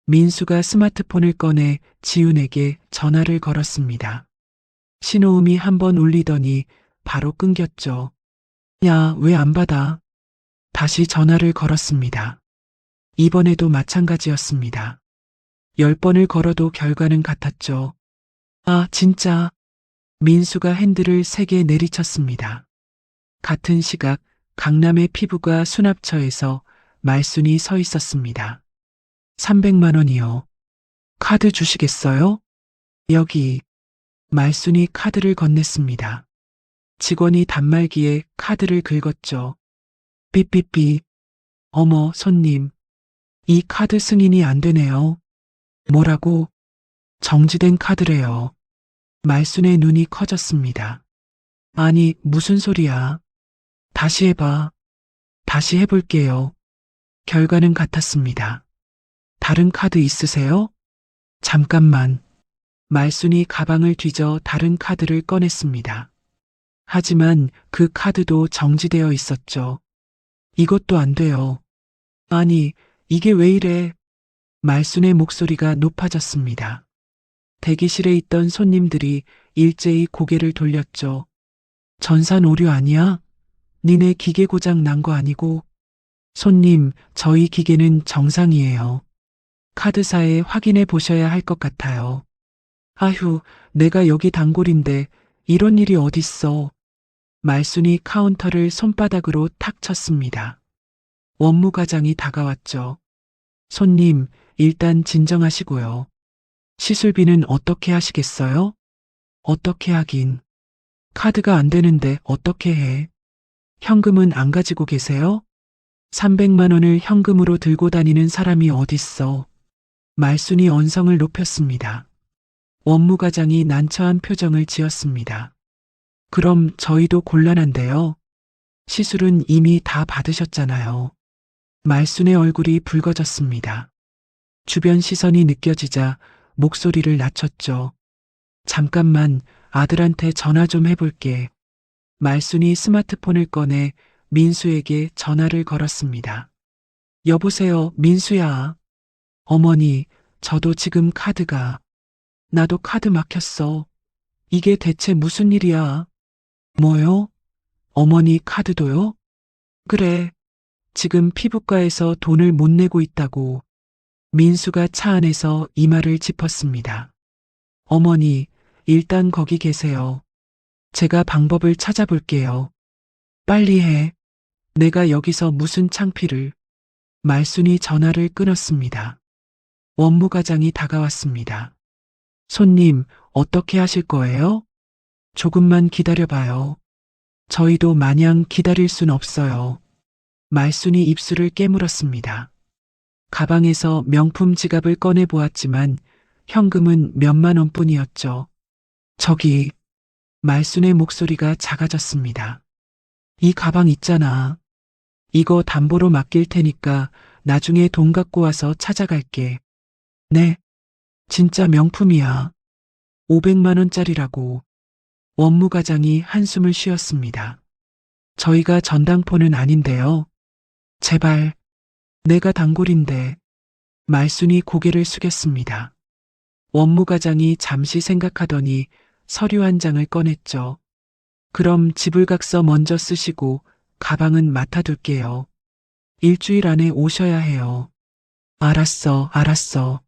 민수가 스마트폰을 꺼내 지훈에게 전화를 걸었습니다. 신호음이 한 번 울리더니 바로 끊겼죠. 야, 왜 안 받아? 다시 전화를 걸었습니다. 이번에도 마찬가지였습니다. 10번을 걸어도 결과는 같았죠. 아, 진짜. 민수가 핸들을 세게 내리쳤습니다. 같은 시각 강남의 피부과 수납처에서 말순이 서 있었습니다. 300만 원이요. 카드 주시겠어요? 여기. 말순이 카드를 건넸습니다. 직원이 단말기에 카드를 긁었죠. 삐삐삐. 어머, 손님. 이 카드 승인이 안 되네요. 뭐라고? 정지된 카드래요. 말순의 눈이 커졌습니다. 아니, 무슨 소리야. 다시 해봐. 다시 해볼게요. 결과는 같았습니다. 다른 카드 있으세요? 잠깐만. 말순이 가방을 뒤져 다른 카드를 꺼냈습니다. 하지만 그 카드도 정지되어 있었죠. 이것도 안 돼요. 아니, 이게 왜 이래? 말순의 목소리가 높아졌습니다. 대기실에 있던 손님들이 일제히 고개를 돌렸죠. 전산 오류 아니야? 니네 기계 고장 난 거 아니고? 손님, 저희 기계는 정상이에요. 카드사에 확인해 보셔야 할 것 같아요. 아휴, 내가 여기 단골인데 이런 일이 어딨어. 말순이 카운터를 손바닥으로 탁 쳤습니다. 원무과장이 다가왔죠. 손님, 일단 진정하시고요. 시술비는 어떻게 하시겠어요? 어떻게 하긴. 카드가 안 되는데 어떻게 해? 현금은 안 가지고 계세요? 300만 원을 현금으로 들고 다니는 사람이 어딨어. 말순이 언성을 높였습니다. 원무과장이 난처한 표정을 지었습니다. 그럼 저희도 곤란한데요. 시술은 이미 다 받으셨잖아요. 말순의 얼굴이 붉어졌습니다. 주변 시선이 느껴지자 목소리를 낮췄죠. 잠깐만, 아들한테 전화 좀 해볼게. 말순이 스마트폰을 꺼내 민수에게 전화를 걸었습니다. 여보세요, 민수야. 어머니, 저도 지금 카드가... 나도 카드 막혔어. 이게 대체 무슨 일이야? 뭐요? 어머니 카드도요? 그래. 지금 피부과에서 돈을 못 내고 있다고. 민수가 차 안에서 이마를 짚었습니다. 어머니, 일단 거기 계세요. 제가 방법을 찾아볼게요. 빨리 해. 내가 여기서 무슨 창피를. 말순이 전화를 끊었습니다. 원무과장이 다가왔습니다. 손님, 어떻게 하실 거예요? 조금만 기다려봐요. 저희도 마냥 기다릴 순 없어요. 말순이 입술을 깨물었습니다. 가방에서 명품 지갑을 꺼내 보았지만 현금은 몇만 원뿐이었죠. 저기, 말순의 목소리가 작아졌습니다. 이 가방 있잖아. 이거 담보로 맡길 테니까 나중에 돈 갖고 와서 찾아갈게. 네, 진짜 명품이야. 500만 원짜리라고. 원무과장이 한숨을 쉬었습니다. 저희가 전당포는 아닌데요. 제발, 내가 단골인데. 말순이 고개를 숙였습니다. 원무과장이 잠시 생각하더니 서류 한 장을 꺼냈죠. 그럼 지불각서 먼저 쓰시고 가방은 맡아둘게요. 일주일 안에 오셔야 해요. 알았어, 알았어.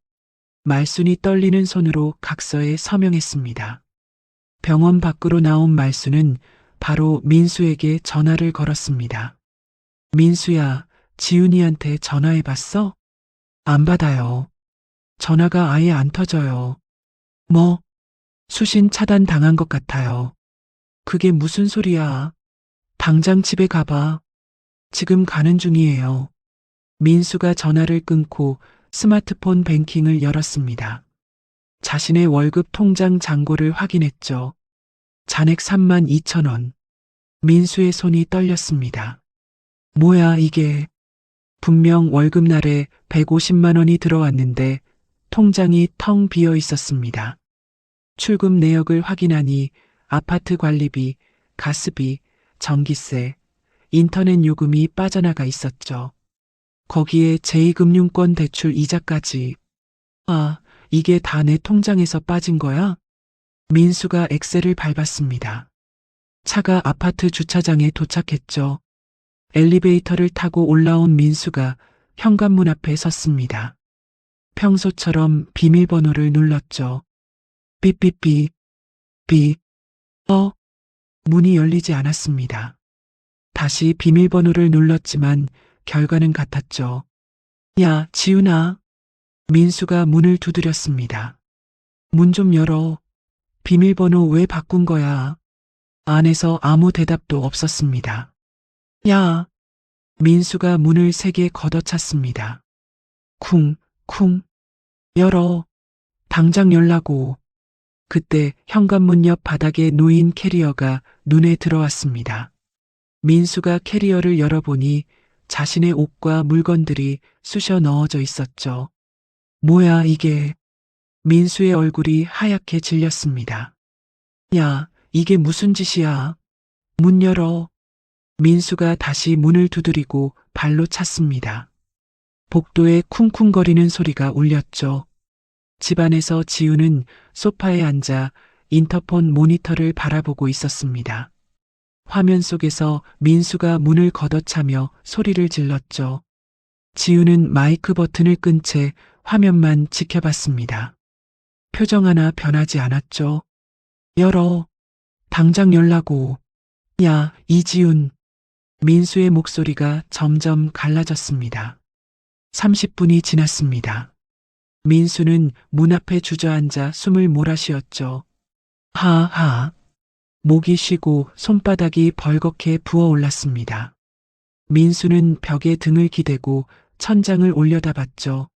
말순이 떨리는 손으로 각서에 서명했습니다. 병원 밖으로 나온 말순은 바로 민수에게 전화를 걸었습니다. 민수야, 지훈이한테 전화해봤어? 안 받아요. 전화가 아예 안 터져요. 뭐? 수신 차단 당한 것 같아요. 그게 무슨 소리야? 당장 집에 가봐. 지금 가는 중이에요. 민수가 전화를 끊고 스마트폰 뱅킹을 열었습니다. 자신의 월급 통장 잔고를 확인했죠. 잔액 32,000원. 민수의 손이 떨렸습니다. 뭐야 이게. 분명 월급날에 150만 원이 들어왔는데 통장이 텅 비어 있었습니다. 출금 내역을 확인하니 아파트 관리비, 가스비, 전기세, 인터넷 요금이 빠져나가 있었죠. 거기에 제2금융권 대출 이자까지. 아, 이게 다 내 통장에서 빠진 거야? 민수가 엑셀을 밟았습니다. 차가 아파트 주차장에 도착했죠. 엘리베이터를 타고 올라온 민수가 현관문 앞에 섰습니다. 평소처럼 비밀번호를 눌렀죠. 삐삐삐, 삐. 문이 열리지 않았습니다. 다시 비밀번호를 눌렀지만 결과는 같았죠. 야, 지훈아. 민수가 문을 두드렸습니다. 문 좀 열어. 비밀번호 왜 바꾼 거야? 안에서 아무 대답도 없었습니다. 야. 민수가 문을 세게 걷어찼습니다. 쿵, 쿵. 열어. 당장 열라고. 그때 현관문 옆 바닥에 놓인 캐리어가 눈에 들어왔습니다. 민수가 캐리어를 열어보니 자신의 옷과 물건들이 쑤셔 넣어져 있었죠. 뭐야 이게. 민수의 얼굴이 하얗게 질렸습니다. 야, 이게 무슨 짓이야. 문 열어. 민수가 다시 문을 두드리고 발로 찼습니다. 복도에 쿵쿵거리는 소리가 울렸죠. 집안에서 지우는 소파에 앉아 인터폰 모니터를 바라보고 있었습니다. 화면 속에서 민수가 문을 걷어차며 소리를 질렀죠. 지우는 마이크 버튼을 끈 채 화면만 지켜봤습니다. 표정 하나 변하지 않았죠. 열어. 당장 열라고. 야, 이지훈. 민수의 목소리가 점점 갈라졌습니다. 30분이 지났습니다. 민수는 문 앞에 주저앉아 숨을 몰아쉬었죠. 하하. 목이 쉬고 손바닥이 벌겋게 부어올랐습니다. 민수는 벽에 등을 기대고 천장을 올려다봤죠.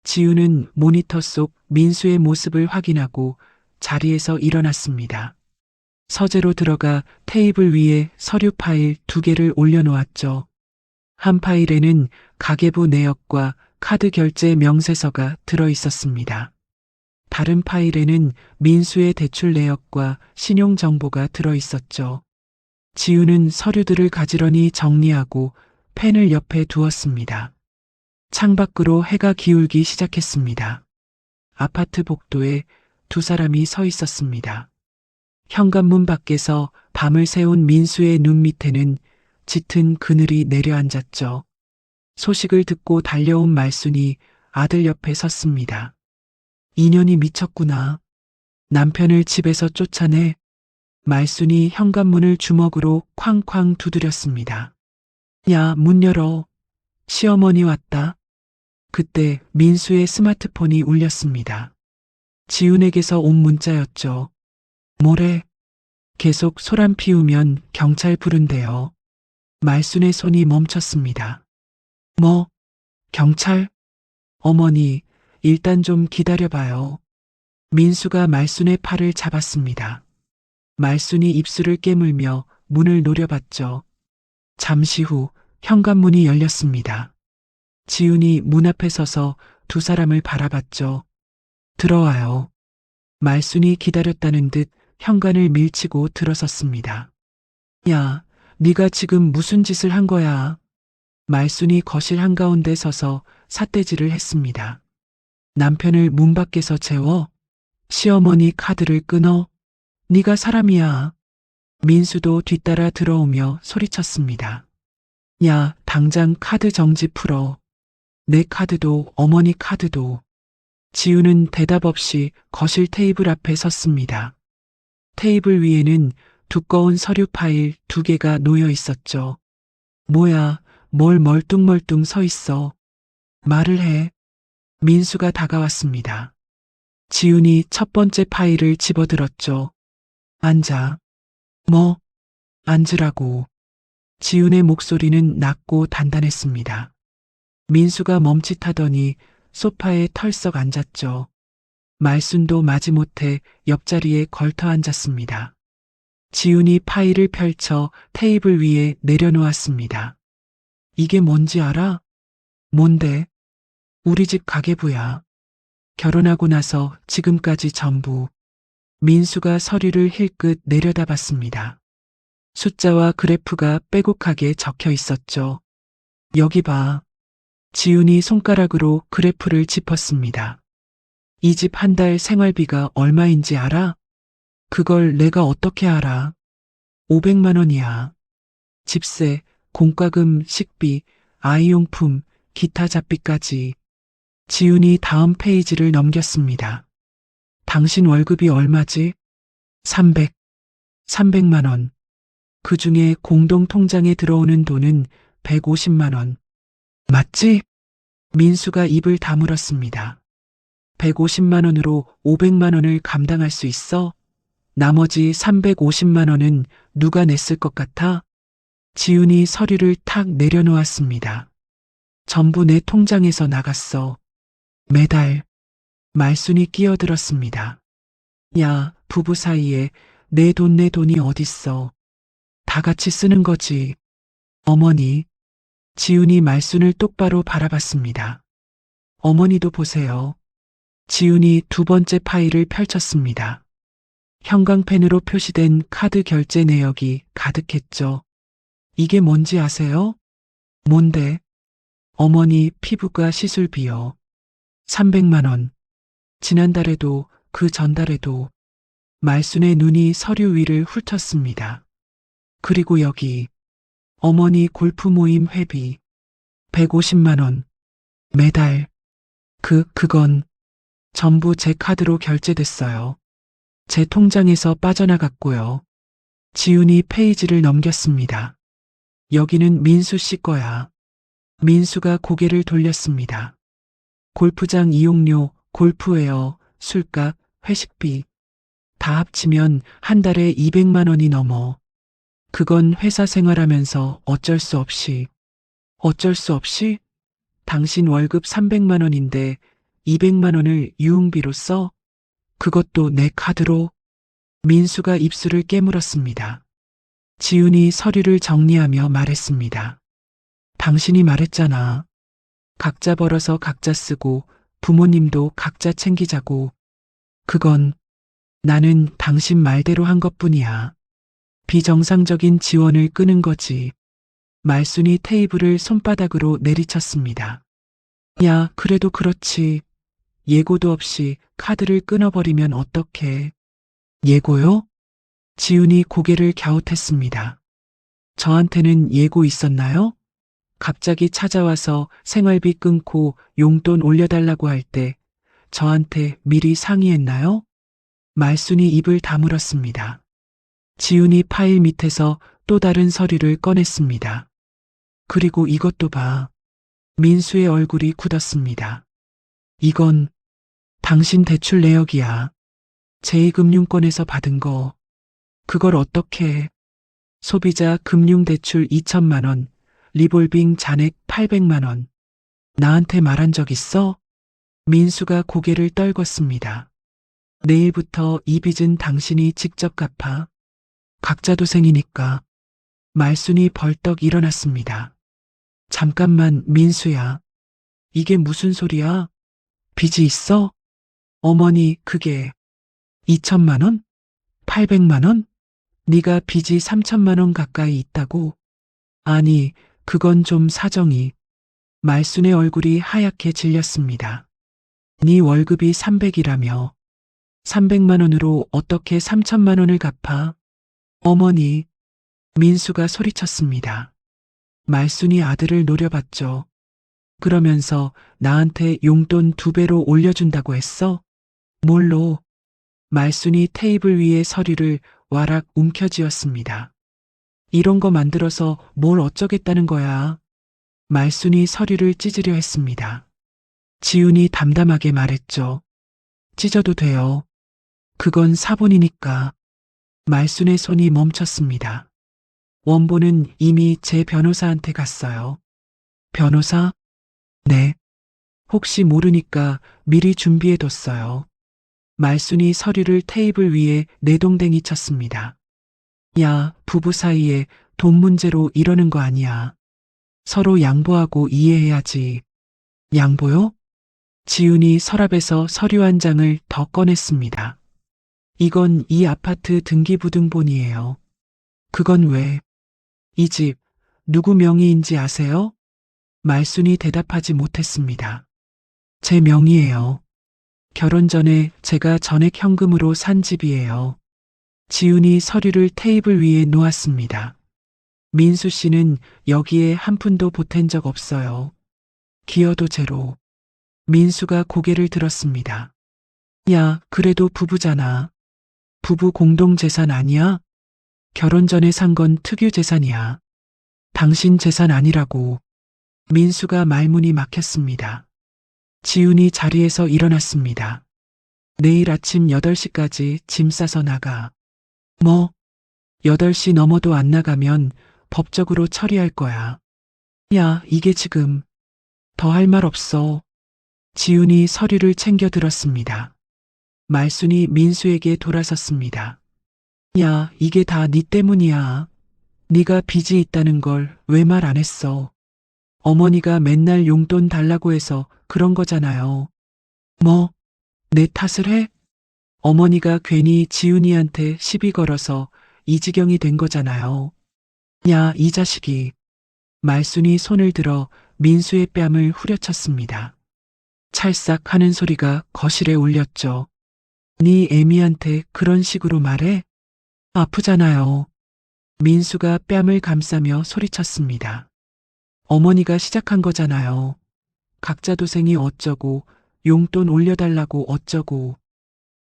지우는 모니터 속 민수의 모습을 확인하고 자리에서 일어났습니다. 서재로 들어가 테이블 위에 서류 파일 2개를 올려놓았죠. 한 파일에는 가계부 내역과 카드 결제 명세서가 들어있었습니다. 다른 파일에는 민수의 대출 내역과 신용 정보가 들어있었죠. 지우는 서류들을 가지런히 정리하고 펜을 옆에 두었습니다. 창밖으로 해가 기울기 시작했습니다. 아파트 복도에 2사람이 서 있었습니다. 현관문 밖에서 밤을 새운 민수의 눈 밑에는 짙은 그늘이 내려앉았죠. 소식을 듣고 달려온 말순이 아들 옆에 섰습니다. 인연이 미쳤구나. 남편을 집에서 쫓아내. 말순이 현관문을 주먹으로 쾅쾅 두드렸습니다. 야, 문 열어. 시어머니 왔다. 그때 민수의 스마트폰이 울렸습니다. 지훈에게서 온 문자였죠. 뭐래? 계속 소란 피우면 경찰 부른대요. 말순의 손이 멈췄습니다. 뭐? 경찰? 어머니, 일단 좀 기다려봐요. 민수가 말순의 팔을 잡았습니다. 말순이 입술을 깨물며 문을 노려봤죠. 잠시 후 현관문이 열렸습니다. 지훈이 문 앞에 서서 2사람을 바라봤죠. 들어와요. 말순이 기다렸다는 듯 현관을 밀치고 들어섰습니다. 야, 네가 지금 무슨 짓을 한 거야? 말순이 거실 한가운데 서서 삿대질을 했습니다. 남편을 문 밖에서 재워? 시어머니 카드를 끊어? 네가 사람이야. 민수도 뒤따라 들어오며 소리쳤습니다. 야, 당장 카드 정지 풀어. 내 카드도 어머니 카드도. 지우는 대답 없이 거실 테이블 앞에 섰습니다. 테이블 위에는 두꺼운 서류 파일 2개가 놓여 있었죠. 뭐야, 뭘 멀뚱멀뚱 서 있어. 말을 해. 민수가 다가왔습니다. 지훈이 첫 번째 파일을 집어들었죠. 앉아. 뭐? 앉으라고. 지훈의 목소리는 낮고 단단했습니다. 민수가 멈칫하더니 소파에 털썩 앉았죠. 말순도 마지못해 옆자리에 걸터 앉았습니다. 지훈이 파일을 펼쳐 테이블 위에 내려놓았습니다. 이게 뭔지 알아? 뭔데? 우리 집 가계부야. 결혼하고 나서 지금까지 전부. 민수가 서류를 힐끗 내려다봤습니다. 숫자와 그래프가 빼곡하게 적혀 있었죠. 여기 봐. 지훈이 손가락으로 그래프를 짚었습니다. 이 집 한 달 생활비가 얼마인지 알아? 그걸 내가 어떻게 알아? 500만 원이야. 집세, 공과금, 식비, 아이용품, 기타 잡비까지. 지훈이 다음 페이지를 넘겼습니다. 당신 월급이 얼마지? 300만 원. 그 중에 공동 통장에 들어오는 돈은 150만 원. 맞지? 민수가 입을 다물었습니다. 150만 원으로 500만 원을 감당할 수 있어? 나머지 350만 원은 누가 냈을 것 같아? 지훈이 서류를 탁 내려놓았습니다. 전부 내 통장에서 나갔어. 매달. 말순이 끼어들었습니다. 야, 부부 사이에 내 돈이 어딨어. 다 같이 쓰는 거지. 어머니. 지훈이 말순을 똑바로 바라봤습니다. 어머니도 보세요. 지훈이 두 번째 파일을 펼쳤습니다. 형광펜으로 표시된 카드 결제 내역이 가득했죠. 이게 뭔지 아세요? 뭔데? 어머니 피부과 시술비요. 300만 원. 지난달에도 그 전달에도. 말순의 눈이 서류 위를 훑었습니다. 그리고 여기 어머니 골프 모임 회비 150만 원. 매달. 그건 전부 제 카드로 결제됐어요. 제 통장에서 빠져나갔고요. 지훈이 페이지를 넘겼습니다. 여기는 민수 씨 거야. 민수가 고개를 돌렸습니다. 골프장 이용료, 골프웨어, 술값, 회식비. 다 합치면 한 달에 200만 원이 넘어. 그건 회사 생활하면서 어쩔 수 없이. 당신 월급 300만 원인데 200만 원을 유흥비로 써? 그것도 내 카드로? 민수가 입술을 깨물었습니다. 지훈이 서류를 정리하며 말했습니다. 당신이 말했잖아. 각자 벌어서 각자 쓰고 부모님도 각자 챙기자고. 그건 나는 당신 말대로 한 것뿐이야. 비정상적인 지원을 끄는 거지. 말순이 테이블을 손바닥으로 내리쳤습니다. 야, 그래도 그렇지. 예고도 없이 카드를 끊어버리면 어떡해. 예고요? 지훈이 고개를 갸웃했습니다. 저한테는 예고 있었나요? 갑자기 찾아와서 생활비 끊고 용돈 올려달라고 할 때 저한테 미리 상의했나요? 말순이 입을 다물었습니다. 지훈이 파일 밑에서 또 다른 서류를 꺼냈습니다. 그리고 이것도 봐. 민수의 얼굴이 굳었습니다. 이건 당신 대출 내역이야. 제2금융권에서 받은 거. 그걸 어떻게 해? 소비자 금융대출 2천만 원, 리볼빙 잔액 800만 원. 나한테 말한 적 있어? 민수가 고개를 떨궜습니다. 내일부터 이 빚은 당신이 직접 갚아. 각자 도생이니까. 말순이 벌떡 일어났습니다. 잠깐만, 민수야. 이게 무슨 소리야? 빚이 있어? 어머니, 그게 2천만 원? 800만 원? 네가 빚이 3천만 원 가까이 있다고? 아니, 그건 좀 사정이. 말순의 얼굴이 하얗게 질렸습니다. 네 월급이 300이라며. 300만 원으로 어떻게 3천만 원을 갚아? 어머니. 민수가 소리쳤습니다. 말순이 아들을 노려봤죠. 그러면서 나한테 용돈 2배로 올려준다고 했어? 뭘로? 말순이 테이블 위에 서류를 와락 움켜쥐었습니다. 이런 거 만들어서 뭘 어쩌겠다는 거야. 말순이 서류를 찢으려 했습니다. 지훈이 담담하게 말했죠. 찢어도 돼요. 그건 사본이니까. 말순의 손이 멈췄습니다. 원본은 이미 제 변호사한테 갔어요. 변호사? 네. 혹시 모르니까 미리 준비해뒀어요. 말순이 서류를 테이블 위에 내동댕이 쳤습니다. 야, 부부 사이에 돈 문제로 이러는 거 아니야. 서로 양보하고 이해해야지. 양보요? 지훈이 서랍에서 서류 한 장을 더 꺼냈습니다. 이건 이 아파트 등기부등본이에요. 그건 왜? 이 집 누구 명의인지 아세요? 말순이 대답하지 못했습니다. 제 명의예요. 결혼 전에 제가 전액 현금으로 산 집이에요. 지훈이 서류를 테이블 위에 놓았습니다. 민수 씨는 여기에 한 푼도 보탠 적 없어요. 기여도 제로. 민수가 고개를 들었습니다. 야, 그래도 부부잖아. 부부 공동재산 아니야? 결혼 전에 산 건 특유재산이야. 당신 재산 아니라고. 민수가 말문이 막혔습니다. 지훈이 자리에서 일어났습니다. 내일 아침 8시까지 짐 싸서 나가. 뭐? 8시 넘어도 안 나가면 법적으로 처리할 거야. 야, 이게 지금. 더 할 말 없어. 지훈이 서류를 챙겨 들었습니다. 말순이 민수에게 돌아섰습니다. 야, 이게 다 네 때문이야. 네가 빚이 있다는 걸 왜 말 안 했어? 어머니가 맨날 용돈 달라고 해서 그런 거잖아요. 뭐? 내 탓을 해? 어머니가 괜히 지훈이한테 시비 걸어서 이 지경이 된 거잖아요. 야, 이 자식이. 말순이 손을 들어 민수의 뺨을 후려쳤습니다. 찰싹 하는 소리가 거실에 울렸죠. 네 애미한테 그런 식으로 말해? 아프잖아요. 민수가 뺨을 감싸며 소리쳤습니다. 어머니가 시작한 거잖아요. 각자 도생이 어쩌고, 용돈 올려달라고 어쩌고.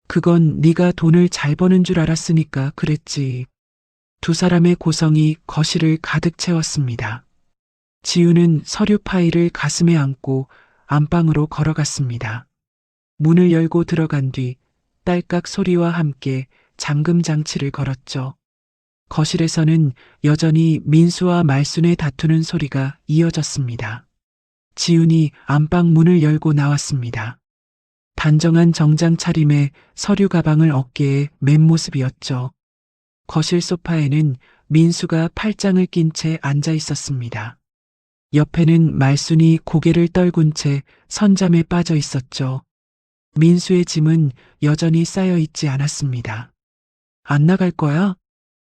그건 네가 돈을 잘 버는 줄 알았으니까 그랬지. 두 사람의 고성이 거실을 가득 채웠습니다. 지우는 서류 파일을 가슴에 안고 안방으로 걸어갔습니다. 문을 열고 들어간 뒤 딸깍 소리와 함께 잠금 장치를 걸었죠. 거실에서는 여전히 민수와 말순의 다투는 소리가 이어졌습니다. 지훈이 안방 문을 열고 나왔습니다. 단정한 정장 차림에 서류 가방을 어깨에 맨 모습이었죠. 거실 소파에는 민수가 팔짱을 낀 채 앉아 있었습니다. 옆에는 말순이 고개를 떨군 채 선잠에 빠져 있었죠. 민수의 짐은 여전히 쌓여 있지 않았습니다. 안 나갈 거야?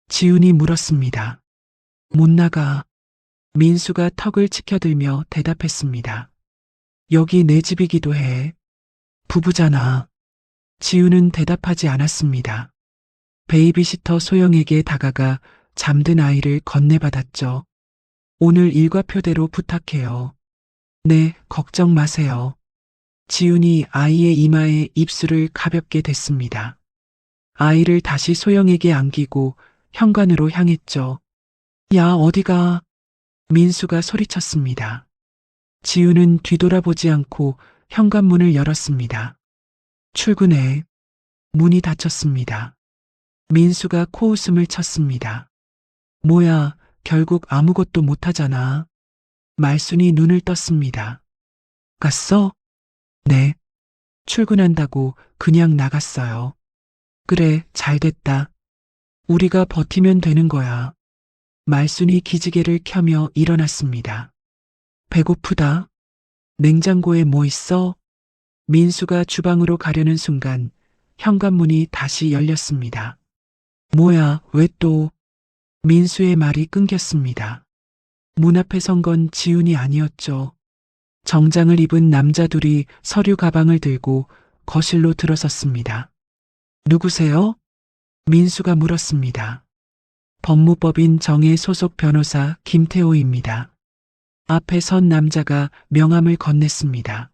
지훈이 물었습니다. 못 나가. 민수가 턱을 치켜들며 대답했습니다. 여기 내 집이기도 해. 부부잖아. 지훈은 대답하지 않았습니다. 베이비시터 소영에게 다가가 잠든 아이를 건네받았죠. 오늘 일과표대로 부탁해요. 네, 걱정 마세요. 지훈이 아이의 이마에 입술을 가볍게 댔습니다. 아이를 다시 소영에게 안기고 현관으로 향했죠. 야, 어디가? 민수가 소리쳤습니다. 지훈은 뒤돌아보지 않고 현관문을 열었습니다. 출근해. 문이 닫혔습니다. 민수가 코웃음을 쳤습니다. 뭐야, 결국 아무것도 못하잖아. 말순이 눈을 떴습니다. 갔어? 네. 출근한다고 그냥 나갔어요. 그래, 잘됐다. 우리가 버티면 되는 거야. 말순이 기지개를 켜며 일어났습니다. 배고프다. 냉장고에 뭐 있어? 민수가 주방으로 가려는 순간 현관문이 다시 열렸습니다. 뭐야, 왜 또? 민수의 말이 끊겼습니다. 문 앞에 선 건 지훈이 아니었죠. 정장을 입은 남자 둘이 서류 가방을 들고 거실로 들어섰습니다. 누구세요? 민수가 물었습니다. 법무법인 정의 소속 변호사 김태호입니다. 앞에 선 남자가 명함을 건넸습니다.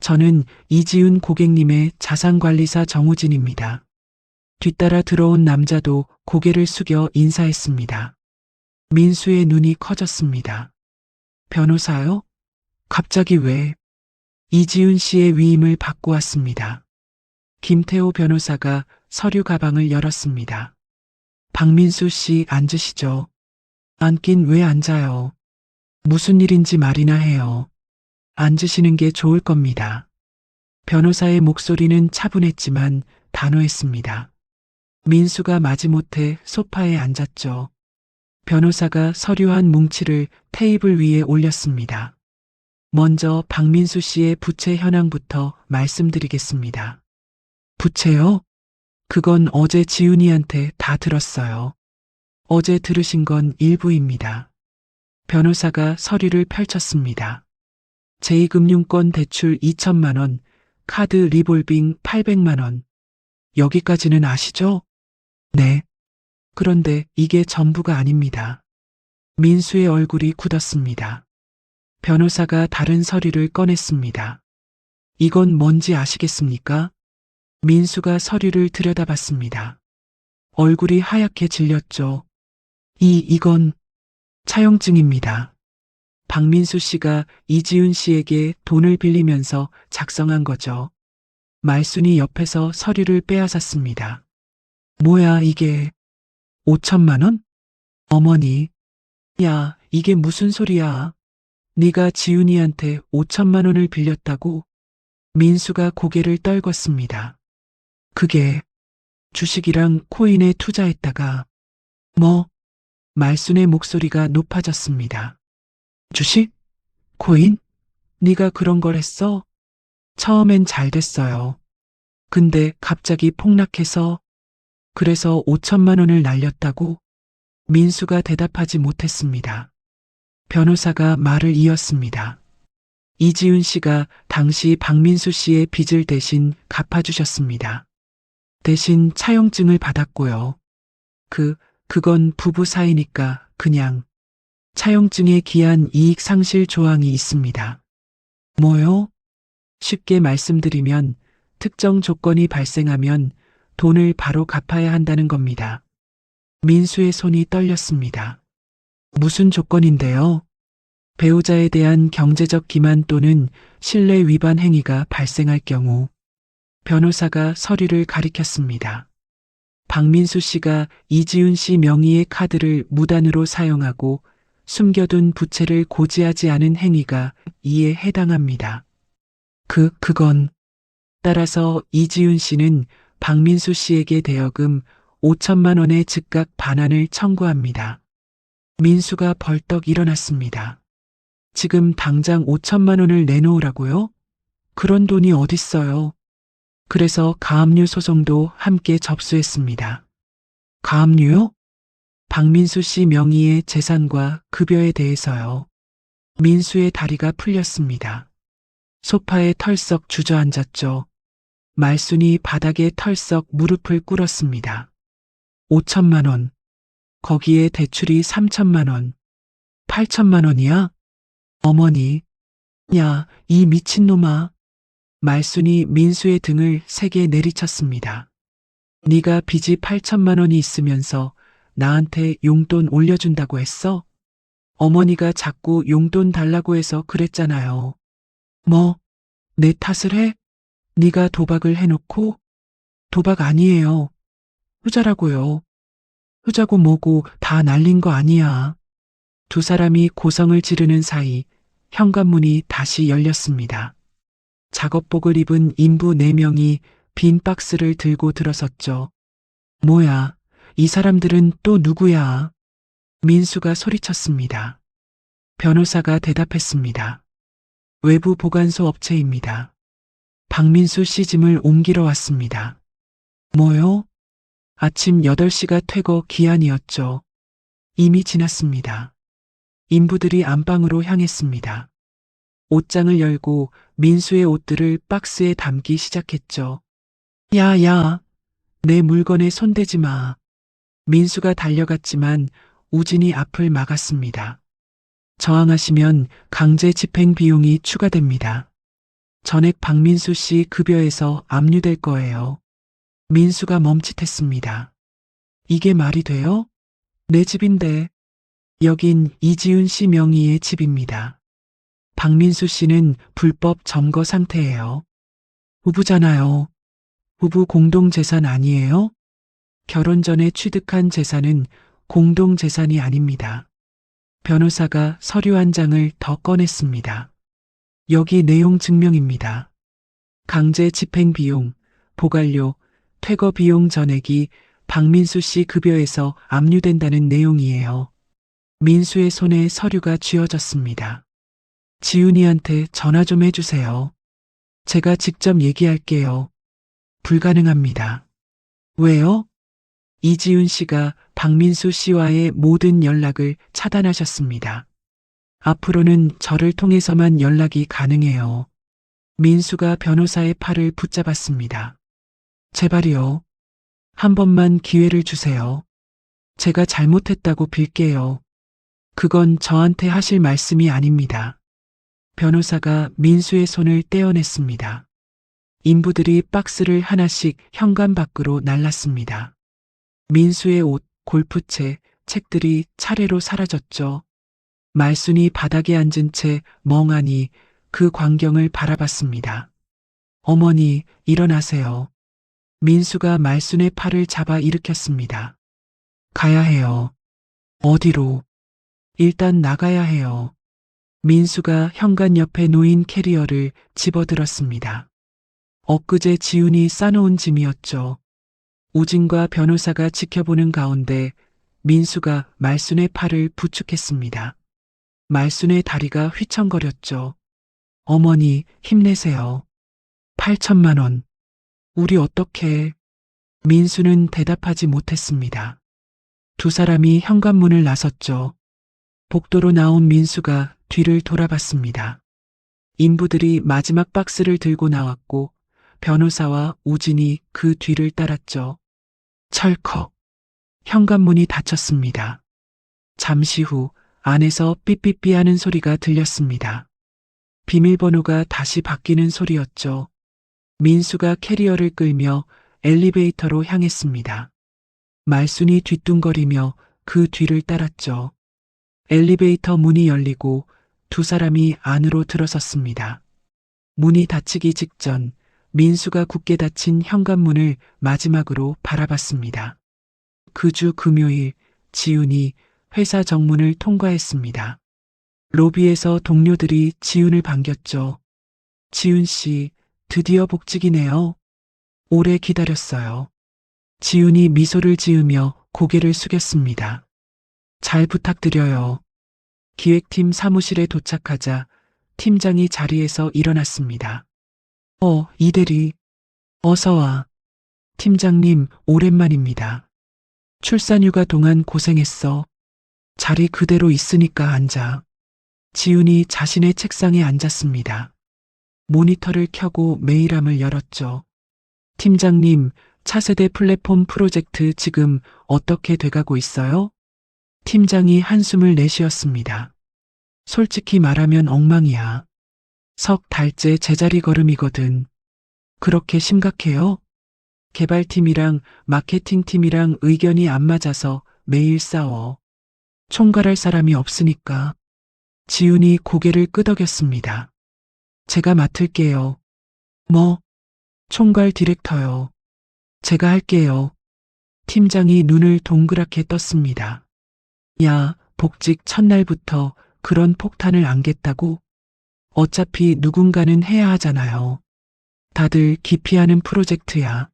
저는 이지훈 고객님의 자산관리사 정우진입니다. 뒤따라 들어온 남자도 고개를 숙여 인사했습니다. 민수의 눈이 커졌습니다. 변호사요? 갑자기 왜? 이지훈 씨의 위임을 받고 왔습니다. 김태호 변호사가 서류 가방을 열었습니다. 박민수 씨 앉으시죠. 앉긴 왜 앉아요? 무슨 일인지 말이나 해요. 앉으시는 게 좋을 겁니다. 변호사의 목소리는 차분했지만 단호했습니다. 민수가 마지못해 소파에 앉았죠. 변호사가 서류 한 뭉치를 테이블 위에 올렸습니다. 먼저 박민수 씨의 부채 현황부터 말씀드리겠습니다. 부채요? 그건 어제 지훈이한테 다 들었어요. 어제 들으신 건 일부입니다. 변호사가 서류를 펼쳤습니다. 제2금융권 대출 2천만 원, 카드 리볼빙 800만 원. 여기까지는 아시죠? 네. 그런데 이게 전부가 아닙니다. 민수의 얼굴이 굳었습니다. 변호사가 다른 서류를 꺼냈습니다. 이건 뭔지 아시겠습니까? 민수가 서류를 들여다봤습니다. 얼굴이 하얗게 질렸죠. 이건 차용증입니다. 박민수 씨가 이지훈 씨에게 돈을 빌리면서 작성한 거죠. 말순이 옆에서 서류를 빼앗았습니다. 뭐야 이게? 5천만 원? 어머니. 야, 이게 무슨 소리야? 네가 지훈이한테 5천만 원을 빌렸다고? 민수가 고개를 떨궜습니다. 그게 주식이랑 코인에 투자했다가 뭐? 말순의 목소리가 높아졌습니다. 주식? 코인? 네가 그런 걸 했어? 처음엔 잘 됐어요. 근데 갑자기 폭락해서 그래서 5천만 원을 날렸다고? 민수가 대답하지 못했습니다. 변호사가 말을 이었습니다. 이지훈 씨가 당시 박민수 씨의 빚을 대신 갚아주셨습니다. 대신 차용증을 받았고요. 그건 부부 사이니까 그냥 차용증에 기한 이익 상실 조항이 있습니다. 뭐요? 쉽게 말씀드리면 특정 조건이 발생하면 돈을 바로 갚아야 한다는 겁니다. 민수의 손이 떨렸습니다. 무슨 조건인데요? 배우자에 대한 경제적 기만 또는 신뢰 위반 행위가 발생할 경우 변호사가 서류를 가리켰습니다. 박민수 씨가 이지훈 씨 명의의 카드를 무단으로 사용하고 숨겨둔 부채를 고지하지 않은 행위가 이에 해당합니다. 그건 따라서 이지훈 씨는 박민수 씨에게 대여금 5천만 원의 즉각 반환을 청구합니다. 민수가 벌떡 일어났습니다. 지금 당장 5천만 원을 내놓으라고요? 그런 돈이 어딨어요? 그래서 가압류 소송도 함께 접수했습니다. 가압류요? 박민수 씨 명의의 재산과 급여에 대해서요. 민수의 다리가 풀렸습니다. 소파에 털썩 주저앉았죠. 말순이 바닥에 털썩 무릎을 꿇었습니다. 5천만 원. 거기에 대출이 3천만 원. 8천만 원이야? 어머니. 야, 이 미친놈아. 말순이 민수의 등을 세게 내리쳤습니다. 네가 빚이 8천만 원이 있으면서 나한테 용돈 올려준다고 했어? 어머니가 자꾸 용돈 달라고 해서 그랬잖아요. 뭐? 내 탓을 해? 네가 도박을 해놓고? 도박 아니에요. 후자라고요. 후자고 뭐고 다 날린 거 아니야. 두 사람이 고성을 지르는 사이 현관문이 다시 열렸습니다. 작업복을 입은 인부 4명이 빈 박스를 들고 들어섰죠. 뭐야, 이 사람들은 또 누구야? 민수가 소리쳤습니다. 변호사가 대답했습니다. 외부 보관소 업체입니다. 박민수 씨 짐을 옮기러 왔습니다. 뭐요? 아침 8시가 퇴거 기한이었죠. 이미 지났습니다. 인부들이 안방으로 향했습니다. 옷장을 열고 민수의 옷들을 박스에 담기 시작했죠. 야, 내 물건에 손대지 마. 민수가 달려갔지만 우진이 앞을 막았습니다. 저항하시면 강제 집행 비용이 추가됩니다. 전액 박민수 씨 급여에서 압류될 거예요. 민수가 멈칫했습니다. 이게 말이 돼요? 내 집인데. 여긴 이지훈 씨 명의의 집입니다. 박민수 씨는 불법 점거 상태예요. 부부잖아요. 부부 공동재산 아니에요? 결혼 전에 취득한 재산은 공동재산이 아닙니다. 변호사가 서류 한 장을 더 꺼냈습니다. 여기 내용 증명입니다. 강제 집행 비용, 보관료, 퇴거 비용 전액이 박민수 씨 급여에서 압류된다는 내용이에요. 민수의 손에 서류가 쥐어졌습니다. 지훈이한테 전화 좀 해주세요. 제가 직접 얘기할게요. 불가능합니다. 왜요? 이지훈 씨가 박민수 씨와의 모든 연락을 차단하셨습니다. 앞으로는 저를 통해서만 연락이 가능해요. 민수가 변호사의 팔을 붙잡았습니다. 제발이요. 한 번만 기회를 주세요. 제가 잘못했다고 빌게요. 그건 저한테 하실 말씀이 아닙니다. 변호사가 민수의 손을 떼어냈습니다. 인부들이 박스를 하나씩 현관 밖으로 날랐습니다. 민수의 옷, 골프채, 책들이 차례로 사라졌죠. 말순이 바닥에 앉은 채 멍하니 그 광경을 바라봤습니다. 어머니, 일어나세요. 민수가 말순의 팔을 잡아 일으켰습니다. 가야 해요. 어디로? 일단 나가야 해요. 민수가 현관 옆에 놓인 캐리어를 집어들었습니다. 엊그제 지훈이 싸놓은 짐이었죠. 우진과 변호사가 지켜보는 가운데 민수가 말순의 팔을 부축했습니다. 말순의 다리가 휘청거렸죠. 어머니, 힘내세요. 8천만 원. 우리 어떻게? 민수는 대답하지 못했습니다. 두 사람이 현관문을 나섰죠. 복도로 나온 민수가 뒤를 돌아봤습니다. 인부들이 마지막 박스를 들고 나왔고 변호사와 우진이 그 뒤를 따랐죠. 철컥. 현관문이 닫혔습니다. 잠시 후 안에서 삐삐삐 하는 소리가 들렸습니다. 비밀번호가 다시 바뀌는 소리였죠. 민수가 캐리어를 끌며 엘리베이터로 향했습니다. 말순이 뒤뚱거리며 그 뒤를 따랐죠. 엘리베이터 문이 열리고 두 사람이 안으로 들어섰습니다. 문이 닫히기 직전 민수가 굳게 닫힌 현관문을 마지막으로 바라봤습니다. 그 주 금요일 지훈이 회사 정문을 통과했습니다. 로비에서 동료들이 지훈을 반겼죠. 지훈 씨, 드디어 복직이네요. 오래 기다렸어요. 지훈이 미소를 지으며 고개를 숙였습니다. 잘 부탁드려요. 기획팀 사무실에 도착하자 팀장이 자리에서 일어났습니다. 이대리. 어서 와. 팀장님, 오랜만입니다. 출산휴가 동안 고생했어. 자리 그대로 있으니까 앉아. 지훈이 자신의 책상에 앉았습니다. 모니터를 켜고 메일함을 열었죠. 팀장님, 차세대 플랫폼 프로젝트 지금 어떻게 돼가고 있어요? 팀장이 한숨을 내쉬었습니다. 솔직히 말하면 엉망이야. 석 달째 제자리 걸음이거든. 그렇게 심각해요? 개발팀이랑 마케팅팀이랑 의견이 안 맞아서 매일 싸워. 총괄할 사람이 없으니까. 지훈이 고개를 끄덕였습니다. 제가 맡을게요. 뭐? 총괄 디렉터요. 제가 할게요. 팀장이 눈을 동그랗게 떴습니다. 야, 복직 첫날부터 그런 폭탄을 안겠다고? 어차피 누군가는 해야 하잖아요. 다들 기피하는 프로젝트야.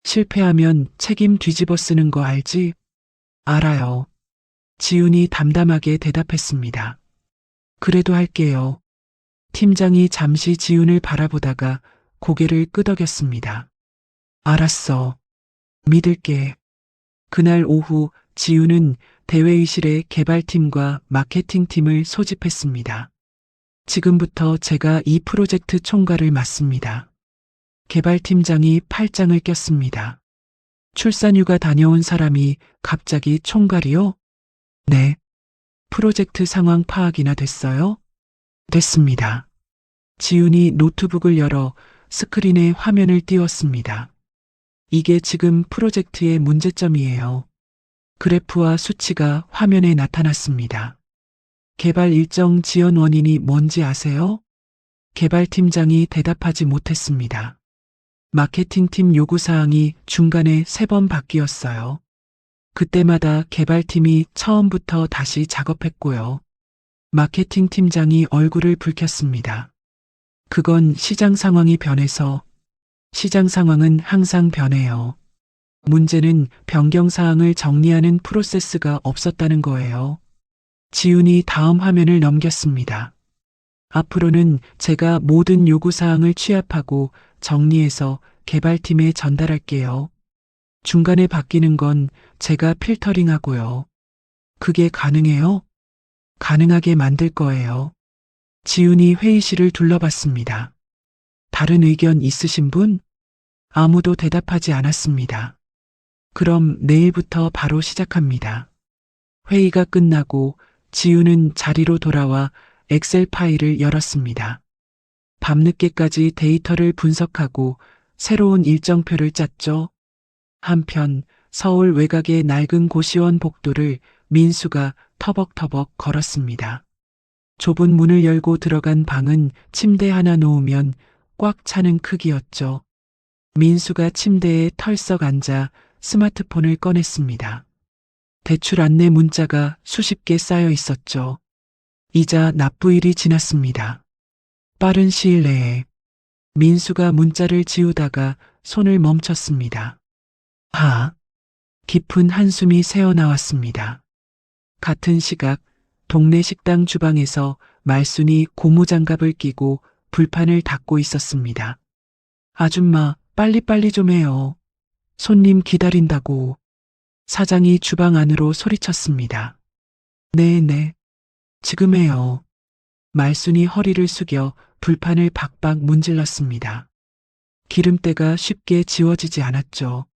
실패하면 책임 뒤집어 쓰는 거 알지? 알아요. 지훈이 담담하게 대답했습니다. 그래도 할게요. 팀장이 잠시 지훈을 바라보다가 고개를 끄덕였습니다. 알았어. 믿을게. 그날 오후 지훈은 대회의실에 개발팀과 마케팅팀을 소집했습니다. 지금부터 제가 이 프로젝트 총괄을 맡습니다. 개발팀장이 팔짱을 꼈습니다. 출산휴가 다녀온 사람이 갑자기 총괄이요? 네. 프로젝트 상황 파악이나 됐어요? 됐습니다. 지훈이 노트북을 열어 스크린에 화면을 띄웠습니다. 이게 지금 프로젝트의 문제점이에요. 그래프와 수치가 화면에 나타났습니다. 개발 일정 지연 원인이 뭔지 아세요? 개발팀장이 대답하지 못했습니다. 마케팅팀 요구사항이 중간에 3번 바뀌었어요. 그때마다 개발팀이 처음부터 다시 작업했고요. 마케팅 팀장이 얼굴을 붉혔습니다. 그건 시장 상황이 변해서. 시장 상황은 항상 변해요. 문제는 변경사항을 정리하는 프로세스가 없었다는 거예요. 지훈이 다음 화면을 넘겼습니다. 앞으로는 제가 모든 요구사항을 취합하고 정리해서 개발팀에 전달할게요. 중간에 바뀌는 건 제가 필터링하고요. 그게 가능해요? 가능하게 만들 거예요. 지훈이 회의실을 둘러봤습니다. 다른 의견 있으신 분? 아무도 대답하지 않았습니다. 그럼 내일부터 바로 시작합니다. 회의가 끝나고 지훈은 자리로 돌아와 엑셀 파일을 열었습니다. 밤늦게까지 데이터를 분석하고 새로운 일정표를 짰죠. 한편 서울 외곽의 낡은 고시원 복도를 민수가 터벅터벅 걸었습니다. 좁은 문을 열고 들어간 방은 침대 하나 놓으면 꽉 차는 크기였죠. 민수가 침대에 털썩 앉아 스마트폰을 꺼냈습니다. 대출 안내 문자가 수십 개 쌓여 있었죠. 이자 납부일이 지났습니다. 빠른 시일 내에 민수가 문자를 지우다가 손을 멈췄습니다. 깊은 한숨이 새어나왔습니다. 같은 시각 동네 식당 주방에서 말순이 고무장갑을 끼고 불판을 닦고 있었습니다. 아줌마, 빨리빨리 좀 해요. 손님 기다린다고. 사장이 주방 안으로 소리쳤습니다. 네, 지금 해요. 말순이 허리를 숙여 불판을 박박 문질렀습니다. 기름때가 쉽게 지워지지 않았죠.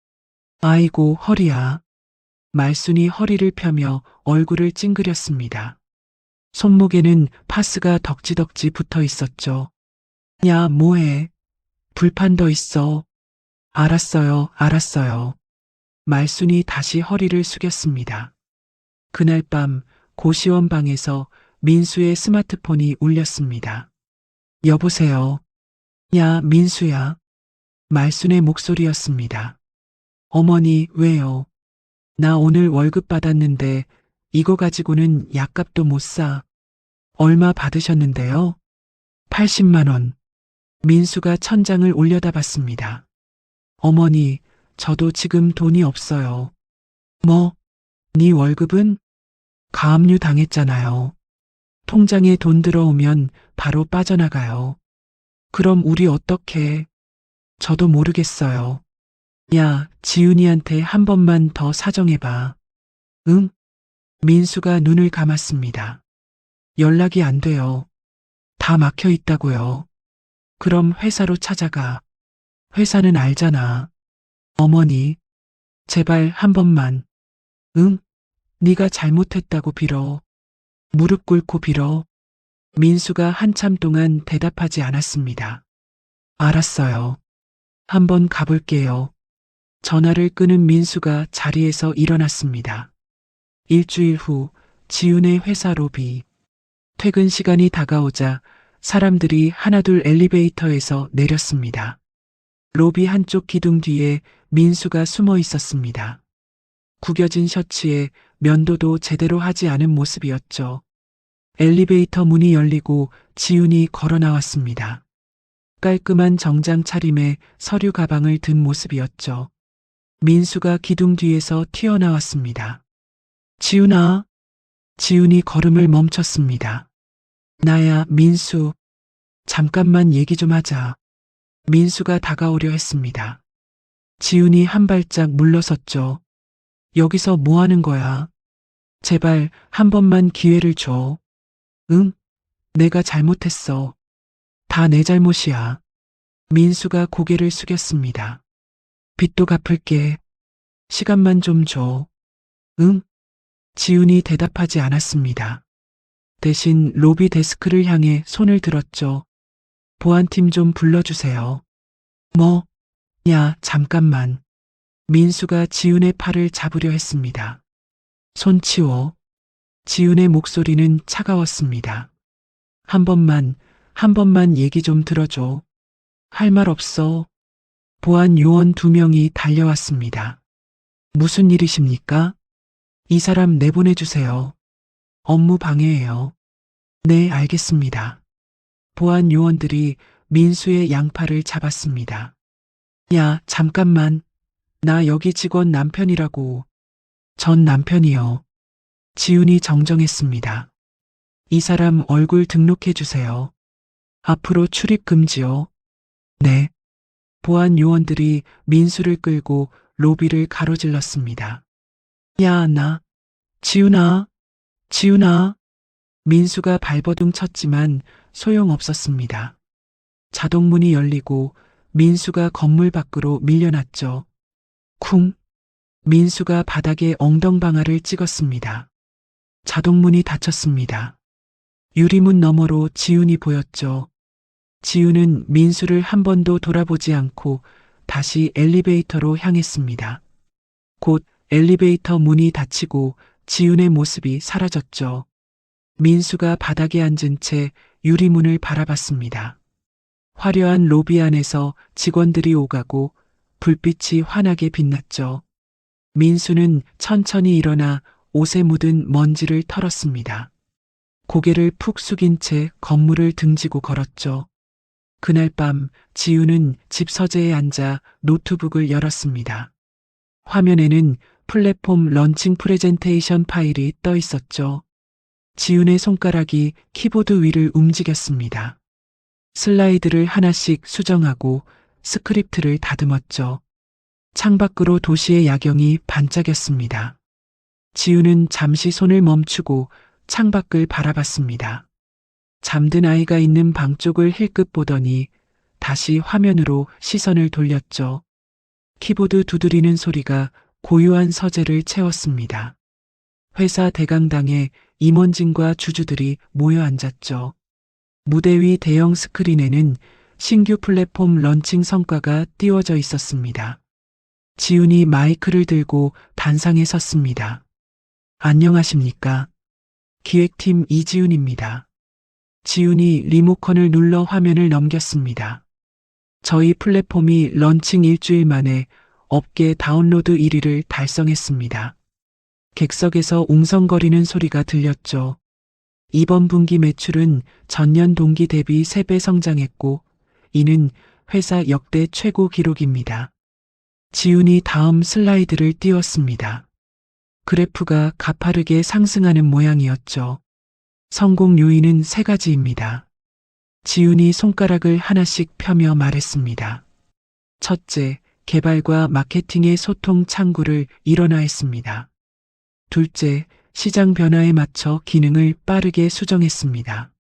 아이고, 허리야. 말순이 허리를 펴며 얼굴을 찡그렸습니다. 손목에는 파스가 덕지덕지 붙어 있었죠. 야, 뭐해? 불판 더 있어. 알았어요. 말순이 다시 허리를 숙였습니다. 그날 밤 고시원 방에서 민수의 스마트폰이 울렸습니다. 여보세요. 야, 민수야. 말순의 목소리였습니다. 어머니, 왜요? 나 오늘 월급 받았는데 이거 가지고는 약값도 못 사. 얼마 받으셨는데요? 80만 원. 민수가 천장을 올려다봤습니다. 어머니, 저도 지금 돈이 없어요. 뭐? 네 월급은? 가압류 당했잖아요. 통장에 돈 들어오면 바로 빠져나가요. 그럼 우리 어떡해? 저도 모르겠어요. 야, 지훈이한테 한 번만 더 사정해봐. 응? 민수가 눈을 감았습니다. 연락이 안 돼요. 다 막혀 있다고요. 그럼 회사로 찾아가. 회사는 알잖아. 어머니, 제발 한 번만. 응? 네가 잘못했다고 빌어. 무릎 꿇고 빌어. 민수가 한참 동안 대답하지 않았습니다. 알았어요. 한번 가볼게요. 전화를 끊은 민수가 자리에서 일어났습니다. 일주일 후 지훈의 회사 로비. 퇴근 시간이 다가오자 사람들이 하나둘 엘리베이터에서 내렸습니다. 로비 한쪽 기둥 뒤에 민수가 숨어 있었습니다. 구겨진 셔츠에 면도도 제대로 하지 않은 모습이었죠. 엘리베이터 문이 열리고 지훈이 걸어 나왔습니다. 깔끔한 정장 차림에 서류 가방을 든 모습이었죠. 민수가 기둥 뒤에서 튀어나왔습니다. 지훈아. 지훈이 걸음을 멈췄습니다. 나야, 민수. 잠깐만 얘기 좀 하자. 민수가 다가오려 했습니다. 지훈이 한 발짝 물러섰죠. 여기서 뭐 하는 거야? 제발 한 번만 기회를 줘. 응? 내가 잘못했어. 다 내 잘못이야. 민수가 고개를 숙였습니다. 빚도 갚을게. 시간만 좀 줘. 응? 지훈이 대답하지 않았습니다. 대신 로비 데스크를 향해 손을 들었죠. 보안팀 좀 불러주세요. 뭐? 야, 잠깐만. 민수가 지훈의 팔을 잡으려 했습니다. 손 치워. 지훈의 목소리는 차가웠습니다. 한 번만 얘기 좀 들어줘. 할 말 없어. 보안 요원 2명이 달려왔습니다. 무슨 일이십니까? 이 사람 내보내주세요. 업무 방해예요. 네, 알겠습니다. 보안 요원들이 민수의 양팔을 잡았습니다. 야, 잠깐만. 나 여기 직원 남편이라고. 전 남편이요. 지훈이 정정했습니다. 이 사람 얼굴 등록해 주세요. 앞으로 출입 금지요. 네. 보안 요원들이 민수를 끌고 로비를 가로질렀습니다. 야, 지훈아, 지훈아. 민수가 발버둥 쳤지만 소용없었습니다. 자동문이 열리고 민수가 건물 밖으로 밀려났죠. 쿵. 민수가 바닥에 엉덩방아를 찍었습니다. 자동문이 닫혔습니다. 유리문 너머로 지훈이 보였죠. 지훈은 민수를 한 번도 돌아보지 않고 다시 엘리베이터로 향했습니다. 곧 엘리베이터 문이 닫히고 지훈의 모습이 사라졌죠. 민수가 바닥에 앉은 채 유리문을 바라봤습니다. 화려한 로비 안에서 직원들이 오가고 불빛이 환하게 빛났죠. 민수는 천천히 일어나 옷에 묻은 먼지를 털었습니다. 고개를 푹 숙인 채 건물을 등지고 걸었죠. 그날 밤 지훈은 집 서재에 앉아 노트북을 열었습니다. 화면에는 플랫폼 런칭 프레젠테이션 파일이 떠 있었죠. 지훈의 손가락이 키보드 위를 움직였습니다. 슬라이드를 하나씩 수정하고 스크립트를 다듬었죠. 창밖으로 도시의 야경이 반짝였습니다. 지훈은 잠시 손을 멈추고 창밖을 바라봤습니다. 잠든 아이가 있는 방 쪽을 힐끗 보더니 다시 화면으로 시선을 돌렸죠. 키보드 두드리는 소리가 고요한 서재를 채웠습니다. 회사 대강당에 임원진과 주주들이 모여 앉았죠. 무대 위 대형 스크린에는 신규 플랫폼 런칭 성과가 띄워져 있었습니다. 지훈이 마이크를 들고 단상에 섰습니다. 안녕하십니까? 기획팀 이지훈입니다. 지훈이 리모컨을 눌러 화면을 넘겼습니다. 저희 플랫폼이 런칭 일주일 만에 업계 다운로드 1위를 달성했습니다. 객석에서 웅성거리는 소리가 들렸죠. 이번 분기 매출은 전년 동기 대비 3배 성장했고, 이는 회사 역대 최고 기록입니다. 지훈이 다음 슬라이드를 띄웠습니다. 그래프가 가파르게 상승하는 모양이었죠. 성공 요인은 3가지입니다. 지훈이 손가락을 하나씩 펴며 말했습니다. 첫째, 개발과 마케팅의 소통 창구를 일원화했습니다. 둘째, 시장 변화에 맞춰 기능을 빠르게 수정했습니다.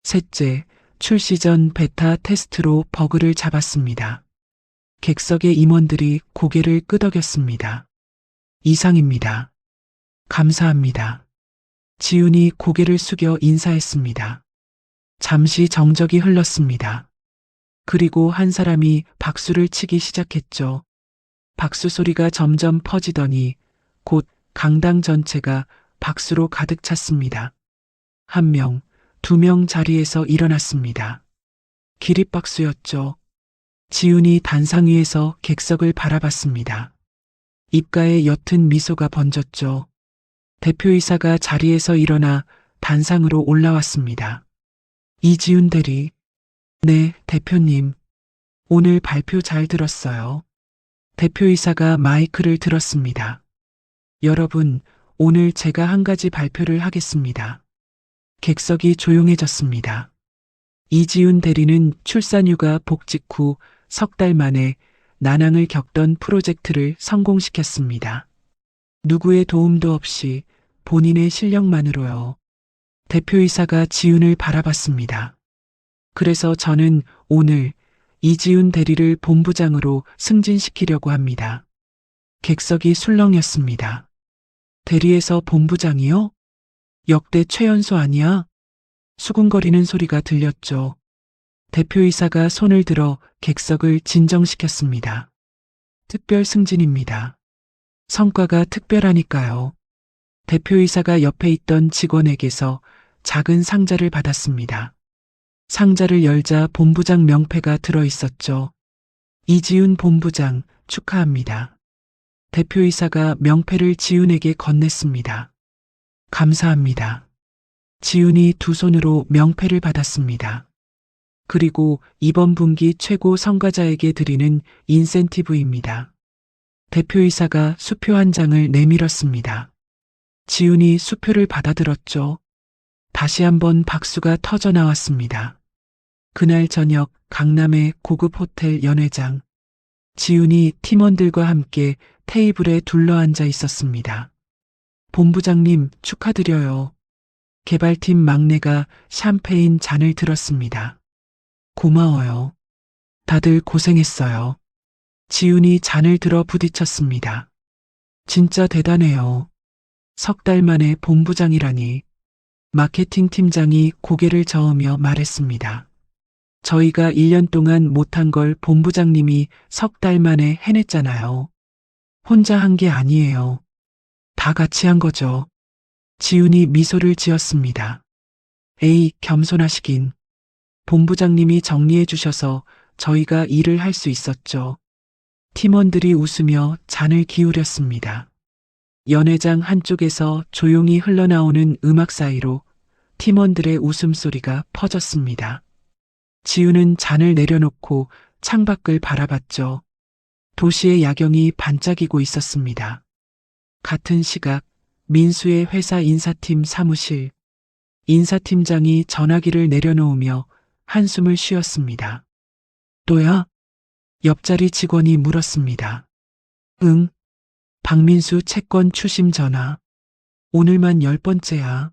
셋째, 출시 전 베타 테스트로 버그를 잡았습니다. 객석의 임원들이 고개를 끄덕였습니다. 이상입니다. 감사합니다. 지훈이 고개를 숙여 인사했습니다. 잠시 정적이 흘렀습니다. 그리고 한 사람이 박수를 치기 시작했죠. 박수 소리가 점점 퍼지더니 곧 강당 전체가 박수로 가득 찼습니다. 1명, 2명 자리에서 일어났습니다. 기립박수였죠. 지훈이 단상 위에서 객석을 바라봤습니다. 입가에 옅은 미소가 번졌죠. 대표이사가 자리에서 일어나 단상으로 올라왔습니다. 이지훈 대리. 네, 대표님. 오늘 발표 잘 들었어요. 대표이사가 마이크를 들었습니다. 여러분, 오늘 제가 한 가지 발표를 하겠습니다. 객석이 조용해졌습니다. 이지훈 대리는 출산휴가 복직 후 3달 만에 난항을 겪던 프로젝트를 성공시켰습니다. 누구의 도움도 없이 본인의 실력만으로요. 대표이사가 지훈을 바라봤습니다. 그래서 저는 오늘 이지훈 대리를 본부장으로 승진시키려고 합니다. 객석이 술렁였습니다. 대리에서 본부장이요? 역대 최연소 아니야? 수군거리는 소리가 들렸죠. 대표이사가 손을 들어 객석을 진정시켰습니다. 특별 승진입니다. 성과가 특별하니까요. 대표이사가 옆에 있던 직원에게서 작은 상자를 받았습니다. 상자를 열자 본부장 명패가 들어 있었죠. 이지훈 본부장 축하합니다. 대표이사가 명패를 지훈에게 건넸습니다. 감사합니다. 지훈이 두 손으로 명패를 받았습니다. 그리고 이번 분기 최고 성과자에게 드리는 인센티브입니다. 대표이사가 수표 한 장을 내밀었습니다. 지훈이 수표를 받아들었죠. 다시 한번 박수가 터져 나왔습니다. 그날 저녁 강남의 고급 호텔 연회장. 지훈이 팀원들과 함께 테이블에 둘러앉아 있었습니다. 본부장님 축하드려요. 개발팀 막내가 샴페인 잔을 들었습니다. 고마워요. 다들 고생했어요. 지훈이 잔을 들어 부딪혔습니다. 진짜 대단해요. 석 달 만에 본부장이라니. 마케팅 팀장이 고개를 저으며 말했습니다. 저희가 1년 동안 못한 걸 본부장님이 석 달 만에 해냈잖아요. 혼자 한 게 아니에요. 다 같이 한 거죠. 지훈이 미소를 지었습니다. 에이, 겸손하시긴. 본부장님이 정리해 주셔서 저희가 일을 할 수 있었죠. 팀원들이 웃으며 잔을 기울였습니다. 연회장 한쪽에서 조용히 흘러나오는 음악 사이로 팀원들의 웃음소리가 퍼졌습니다. 지훈은 잔을 내려놓고 창밖을 바라봤죠. 도시의 야경이 반짝이고 있었습니다. 같은 시각 민수의 회사 인사팀 사무실. 인사팀장이 전화기를 내려놓으며 한숨을 쉬었습니다. 또야? 옆자리 직원이 물었습니다. 응. 박민수 채권 추심 전화. 오늘만 10번째야.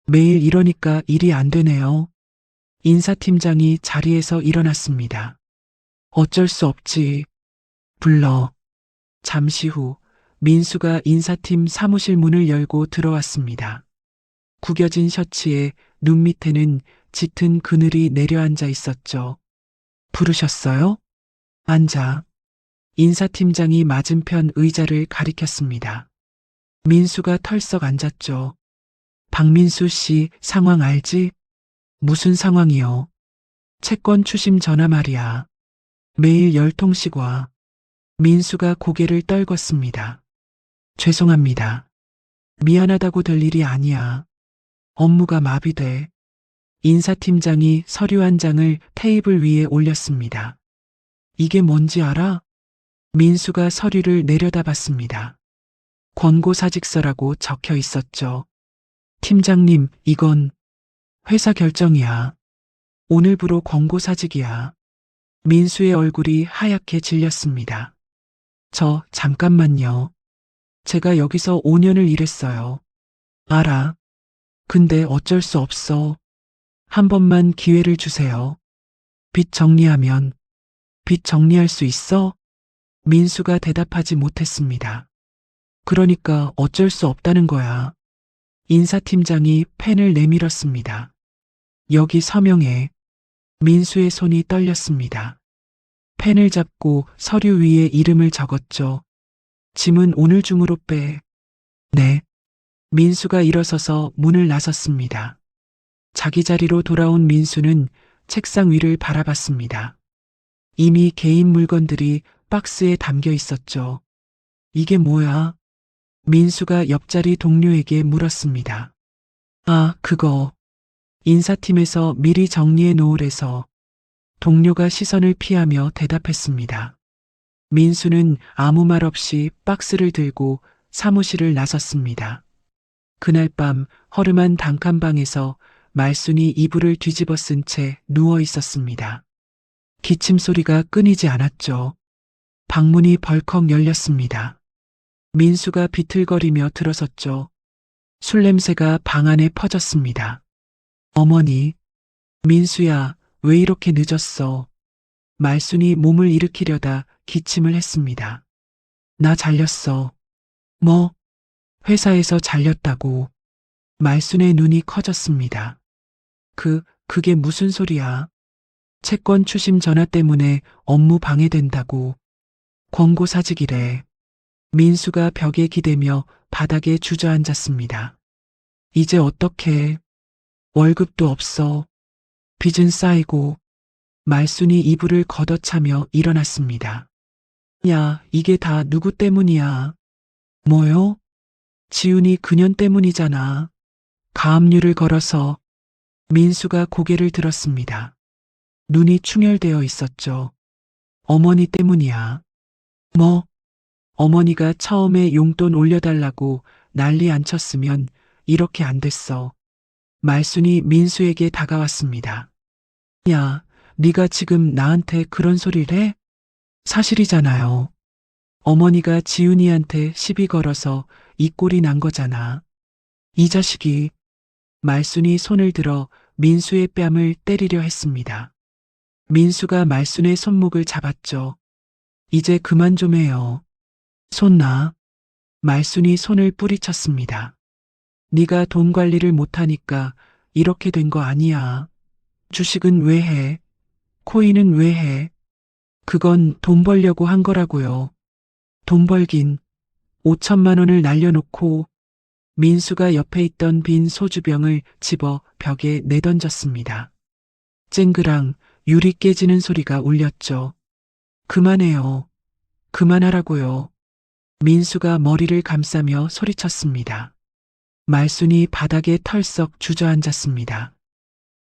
매일 이러니까 일이 안 되네요. 인사팀장이 자리에서 일어났습니다. 어쩔 수 없지. 불러. 잠시 후 민수가 인사팀 사무실 문을 열고 들어왔습니다. 구겨진 셔츠에 눈 밑에는 짙은 그늘이 내려앉아 있었죠. 부르셨어요? 앉아. 인사팀장이 맞은편 의자를 가리켰습니다. 민수가 털썩 앉았죠. 박민수 씨 상황 알지? 무슨 상황이요? 채권 추심 전화 말이야. 매일 10통씩 와. 민수가 고개를 떨궜습니다. 죄송합니다. 미안하다고 될 일이 아니야. 업무가 마비돼. 인사팀장이 서류 한 장을 테이블 위에 올렸습니다. 이게 뭔지 알아? 민수가 서류를 내려다봤습니다. 권고사직서라고 적혀 있었죠. 팀장님, 이건 회사 결정이야. 오늘부로 권고사직이야. 민수의 얼굴이 하얗게 질렸습니다. 잠깐만요. 제가 여기서 5년을 일했어요. 알아. 근데 어쩔 수 없어. 한 번만 기회를 주세요. 빚 정리하면. 빚 정리할 수 있어? 민수가 대답하지 못했습니다. 그러니까 어쩔 수 없다는 거야. 인사팀장이 펜을 내밀었습니다. 여기 서명해. 민수의 손이 떨렸습니다. 펜을 잡고 서류 위에 이름을 적었죠. 짐은 오늘 중으로 빼. 네. 민수가 일어서서 문을 나섰습니다. 자기 자리로 돌아온 민수는 책상 위를 바라봤습니다. 이미 개인 물건들이 박스에 담겨 있었죠. 이게 뭐야? 민수가 옆자리 동료에게 물었습니다. 아, 그거. 인사팀에서 미리 정리해 놓으래서. 동료가 시선을 피하며 대답했습니다. 민수는 아무 말 없이 박스를 들고 사무실을 나섰습니다. 그날 밤 허름한 단칸방에서 말순이 이불을 뒤집어 쓴 채 누워 있었습니다. 기침 소리가 끊이지 않았죠. 방문이 벌컥 열렸습니다. 민수가 비틀거리며 들어섰죠. 술 냄새가 방 안에 퍼졌습니다. 어머니, 민수야, 왜 이렇게 늦었어? 말순이 몸을 일으키려다 기침을 했습니다. 나 잘렸어. 뭐? 회사에서 잘렸다고. 말순의 눈이 커졌습니다. 그게 무슨 소리야? 채권 추심 전화 때문에 업무 방해된다고. 권고사직이래. 민수가 벽에 기대며 바닥에 주저앉았습니다. 이제 어떡해. 월급도 없어. 빚은 쌓이고. 말순이 이불을 걷어차며 일어났습니다. 야, 이게 다 누구 때문이야? 뭐요? 지훈이 그년 때문이잖아. 가압류를 걸어서. 민수가 고개를 들었습니다. 눈이 충혈되어 있었죠. 어머니 때문이야. 뭐? 어머니가 처음에 용돈 올려달라고 난리 안 쳤으면 이렇게 안 됐어. 말순이 민수에게 다가왔습니다. 야, 네가 지금 나한테 그런 소리를 해? 사실이잖아요. 어머니가 지훈이한테 시비 걸어서 이 꼴이 난 거잖아. 이 자식이. 말순이 손을 들어 민수의 뺨을 때리려 했습니다. 민수가 말순의 손목을 잡았죠. 이제 그만 좀 해요. 손 놔. 말순이 손을 뿌리쳤습니다. 네가 돈 관리를 못하니까 이렇게 된 거 아니야. 주식은 왜 해? 코인은 왜 해? 그건 돈 벌려고 한 거라고요. 돈 벌긴 5천만 원을 날려놓고. 민수가 옆에 있던 빈 소주병을 집어 벽에 내던졌습니다. 쨍그랑 유리 깨지는 소리가 울렸죠. 그만해요. 그만하라고요. 민수가 머리를 감싸며 소리쳤습니다. 말순이 바닥에 털썩 주저앉았습니다.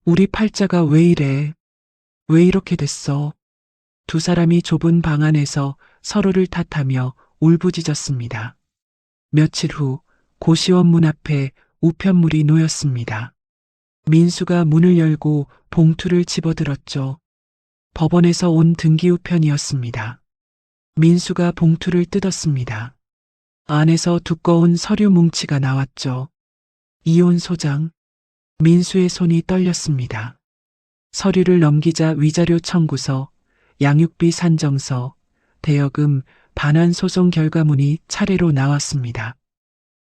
우리 팔자가 왜 이래? 왜 이렇게 됐어? 두 사람이 좁은 방 안에서 서로를 탓하며 울부짖었습니다. 며칠 후 고시원 문 앞에 우편물이 놓였습니다. 민수가 문을 열고 봉투를 집어들었죠. 법원에서 온 등기우편이었습니다. 민수가 봉투를 뜯었습니다. 안에서 두꺼운 서류 뭉치가 나왔죠. 이혼 소장. 민수의 손이 떨렸습니다. 서류를 넘기자 위자료 청구서, 양육비 산정서, 대여금, 반환 소송 결과문이 차례로 나왔습니다.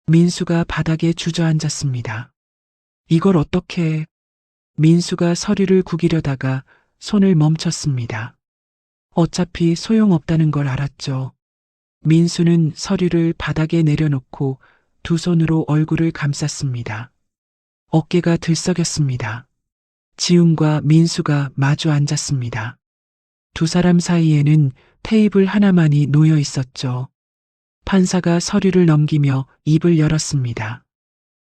민수가 바닥에 주저앉았습니다. 이걸 어떻게 해? 민수가 서류를 구기려다가 손을 멈췄습니다. 어차피 소용없다는 걸 알았죠. 민수는 서류를 바닥에 내려놓고 두 손으로 얼굴을 감쌌습니다. 어깨가 들썩였습니다. 지훈과 민수가 마주 앉았습니다. 두 사람 사이에는 테이블 하나만이 놓여 있었죠. 판사가 서류를 넘기며 입을 열었습니다.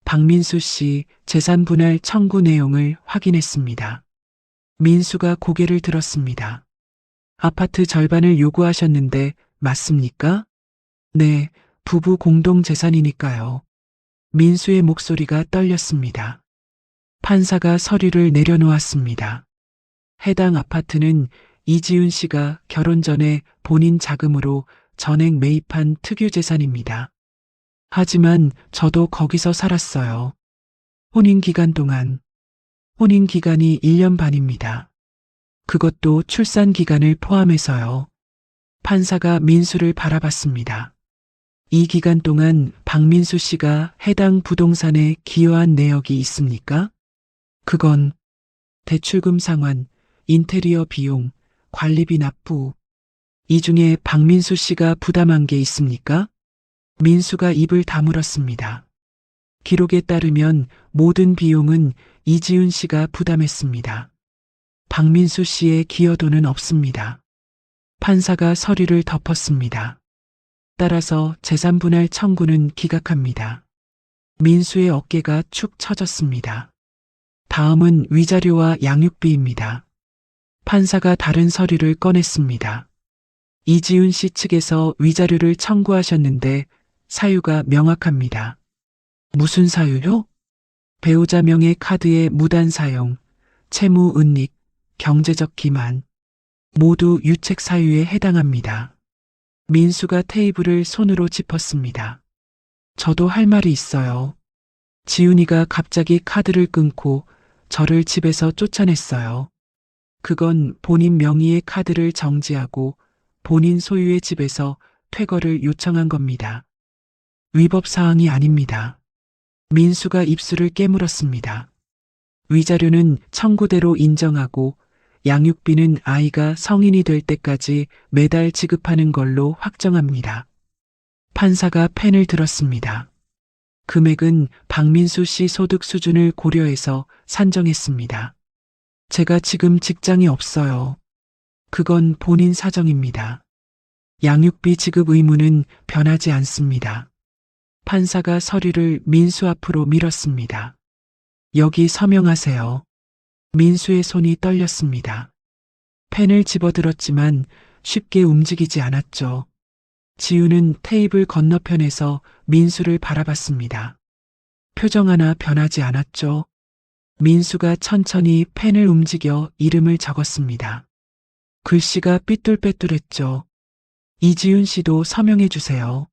박민수 씨 재산 분할 청구 내용을 확인했습니다. 민수가 고개를 들었습니다. 아파트 절반을 요구하셨는데 맞습니까? 네, 부부 공동 재산이니까요. 민수의 목소리가 떨렸습니다. 판사가 서류를 내려놓았습니다. 해당 아파트는 이지훈 씨가 결혼 전에 본인 자금으로 전액 매입한 특유재산입니다. 하지만 저도 거기서 살았어요. 혼인 기간 동안. 혼인 기간이 1년 반입니다. 그것도 출산 기간을 포함해서요. 판사가 민수를 바라봤습니다. 이 기간 동안 박민수 씨가 해당 부동산에 기여한 내역이 있습니까? 그건 대출금 상환, 인테리어 비용, 관리비 납부. 이 중에 박민수 씨가 부담한 게 있습니까? 민수가 입을 다물었습니다. 기록에 따르면 모든 비용은 이지훈 씨가 부담했습니다. 박민수 씨의 기여도는 없습니다. 판사가 서류를 덮었습니다. 따라서 재산분할 청구는 기각합니다. 민수의 어깨가 축 처졌습니다. 다음은 위자료와 양육비입니다. 판사가 다른 서류를 꺼냈습니다. 이지훈 씨 측에서 위자료를 청구하셨는데 사유가 명확합니다. 무슨 사유요? 배우자 명의 카드의 무단 사용, 채무 은닉, 경제적 기만. 모두 유책 사유에 해당합니다. 민수가 테이블을 손으로 짚었습니다. 저도 할 말이 있어요. 지훈이가 갑자기 카드를 끊고 저를 집에서 쫓아냈어요. 그건 본인 명의의 카드를 정지하고 본인 소유의 집에서 퇴거를 요청한 겁니다. 위법 사항이 아닙니다. 민수가 입술을 깨물었습니다. 위자료는 청구대로 인정하고 양육비는 아이가 성인이 될 때까지 매달 지급하는 걸로 확정합니다. 판사가 펜을 들었습니다. 금액은 박민수 씨 소득 수준을 고려해서 산정했습니다. 제가 지금 직장이 없어요. 그건 본인 사정입니다. 양육비 지급 의무는 변하지 않습니다. 판사가 서류를 민수 앞으로 밀었습니다. 여기 서명하세요. 민수의 손이 떨렸습니다. 펜을 집어들었지만 쉽게 움직이지 않았죠. 지우는 테이블 건너편에서 민수를 바라봤습니다. 표정 하나 변하지 않았죠. 민수가 천천히 펜을 움직여 이름을 적었습니다. 글씨가 삐뚤빼뚤했죠. 이지훈 씨도 서명해 주세요.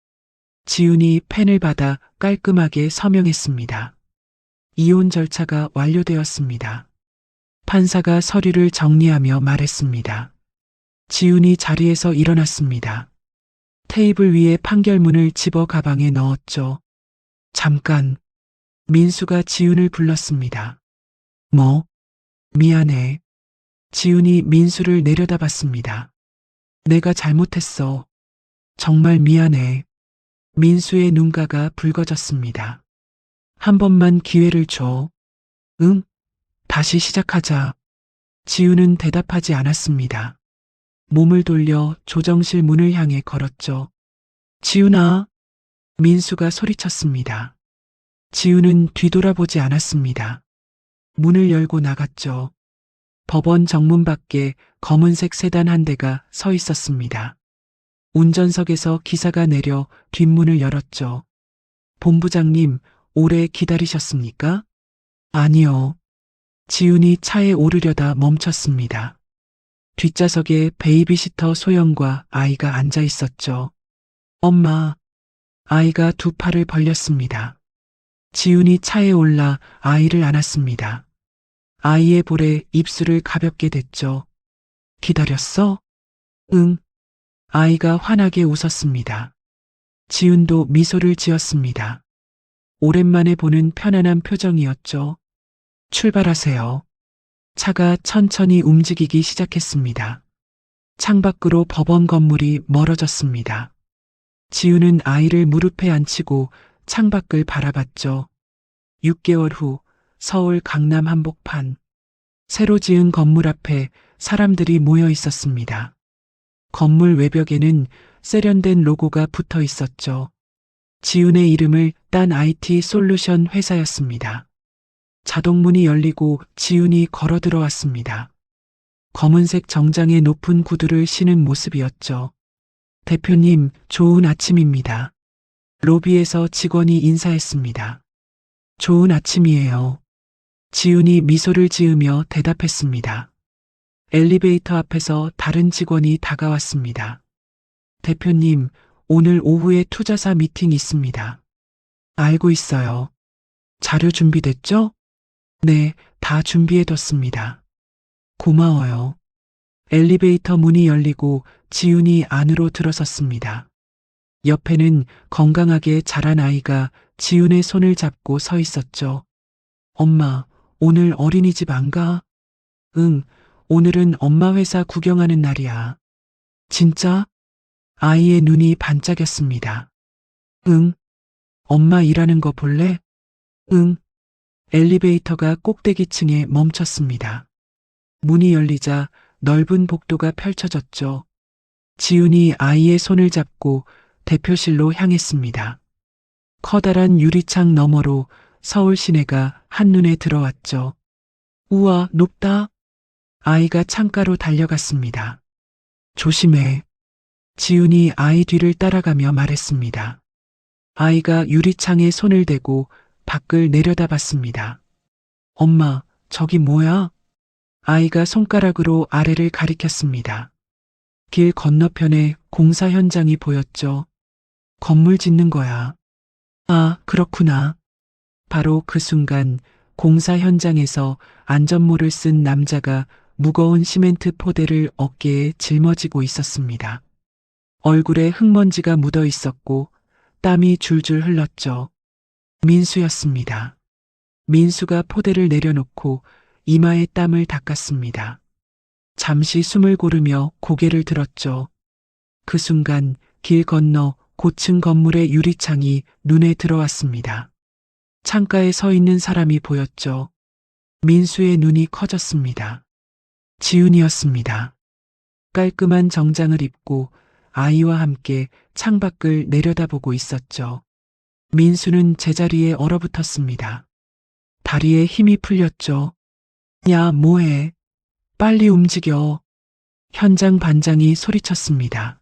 지훈이 펜을 받아 깔끔하게 서명했습니다. 이혼 절차가 완료되었습니다. 판사가 서류를 정리하며 말했습니다. 지훈이 자리에서 일어났습니다. 테이블 위에 판결문을 집어 가방에 넣었죠. 잠깐. 민수가 지훈을 불렀습니다. 뭐? 미안해. 지훈이 민수를 내려다봤습니다. 내가 잘못했어. 정말 미안해. 민수의 눈가가 붉어졌습니다. 한 번만 기회를 줘. 응? 다시 시작하자. 지훈은 대답하지 않았습니다. 몸을 돌려 조정실 문을 향해 걸었죠. 지훈아. 민수가 소리쳤습니다. 지훈은 뒤돌아보지 않았습니다. 문을 열고 나갔죠. 법원 정문 밖에 검은색 세단 한 대가 서 있었습니다. 운전석에서 기사가 내려 뒷문을 열었죠. 본부장님, 오래 기다리셨습니까? 아니요. 지훈이 차에 오르려다 멈췄습니다. 뒷좌석에 베이비시터 소영과 아이가 앉아 있었죠. 엄마. 아이가 두 팔을 벌렸습니다. 지훈이 차에 올라 아이를 안았습니다. 아이의 볼에 입술을 가볍게 댔죠. 기다렸어? 응. 아이가 환하게 웃었습니다. 지훈도 미소를 지었습니다. 오랜만에 보는 편안한 표정이었죠. 출발하세요. 차가 천천히 움직이기 시작했습니다. 창밖으로 법원 건물이 멀어졌습니다. 지훈은 아이를 무릎에 앉히고 창밖을 바라봤죠. 6개월 후 서울 강남 한복판. 새로 지은 건물 앞에 사람들이 모여 있었습니다. 건물 외벽에는 세련된 로고가 붙어 있었죠. 지훈의 이름을 딴 IT 솔루션 회사였습니다. 자동문이 열리고 지훈이 걸어 들어왔습니다. 검은색 정장에 높은 구두를 신은 모습이었죠. 대표님, 좋은 아침입니다. 로비에서 직원이 인사했습니다. 좋은 아침이에요. 지훈이 미소를 지으며 대답했습니다. 엘리베이터 앞에서 다른 직원이 다가왔습니다. 대표님, 오늘 오후에 투자사 미팅 있습니다. 알고 있어요. 자료 준비됐죠? 네, 다 준비해뒀습니다. 고마워요. 엘리베이터 문이 열리고 지훈이 안으로 들어섰습니다. 옆에는 건강하게 자란 아이가 지훈의 손을 잡고 서 있었죠. 엄마, 오늘 어린이집 안 가? 응, 오늘은 엄마 회사 구경하는 날이야. 진짜? 아이의 눈이 반짝였습니다. 응. 엄마 일하는 거 볼래? 응. 엘리베이터가 꼭대기층에 멈췄습니다. 문이 열리자 넓은 복도가 펼쳐졌죠. 지훈이 아이의 손을 잡고 대표실로 향했습니다. 커다란 유리창 너머로 서울 시내가 한눈에 들어왔죠. 우와, 높다. 아이가 창가로 달려갔습니다. 조심해. 지훈이 아이 뒤를 따라가며 말했습니다. 아이가 유리창에 손을 대고 밖을 내려다봤습니다. 엄마, 저기 뭐야? 아이가 손가락으로 아래를 가리켰습니다. 길 건너편에 공사 현장이 보였죠. 건물 짓는 거야. 아, 그렇구나. 바로 그 순간 공사 현장에서 안전모를 쓴 남자가 무거운 시멘트 포대를 어깨에 짊어지고 있었습니다. 얼굴에 흙먼지가 묻어 있었고 땀이 줄줄 흘렀죠. 민수였습니다. 민수가 포대를 내려놓고 이마에 땀을 닦았습니다. 잠시 숨을 고르며 고개를 들었죠. 그 순간 길 건너 고층 건물의 유리창이 눈에 들어왔습니다. 창가에 서 있는 사람이 보였죠. 민수의 눈이 커졌습니다. 지훈이었습니다. 깔끔한 정장을 입고 아이와 함께 창밖을 내려다보고 있었죠. 민수는 제자리에 얼어붙었습니다. 다리에 힘이 풀렸죠. 야, 뭐해? 빨리 움직여. 현장 반장이 소리쳤습니다.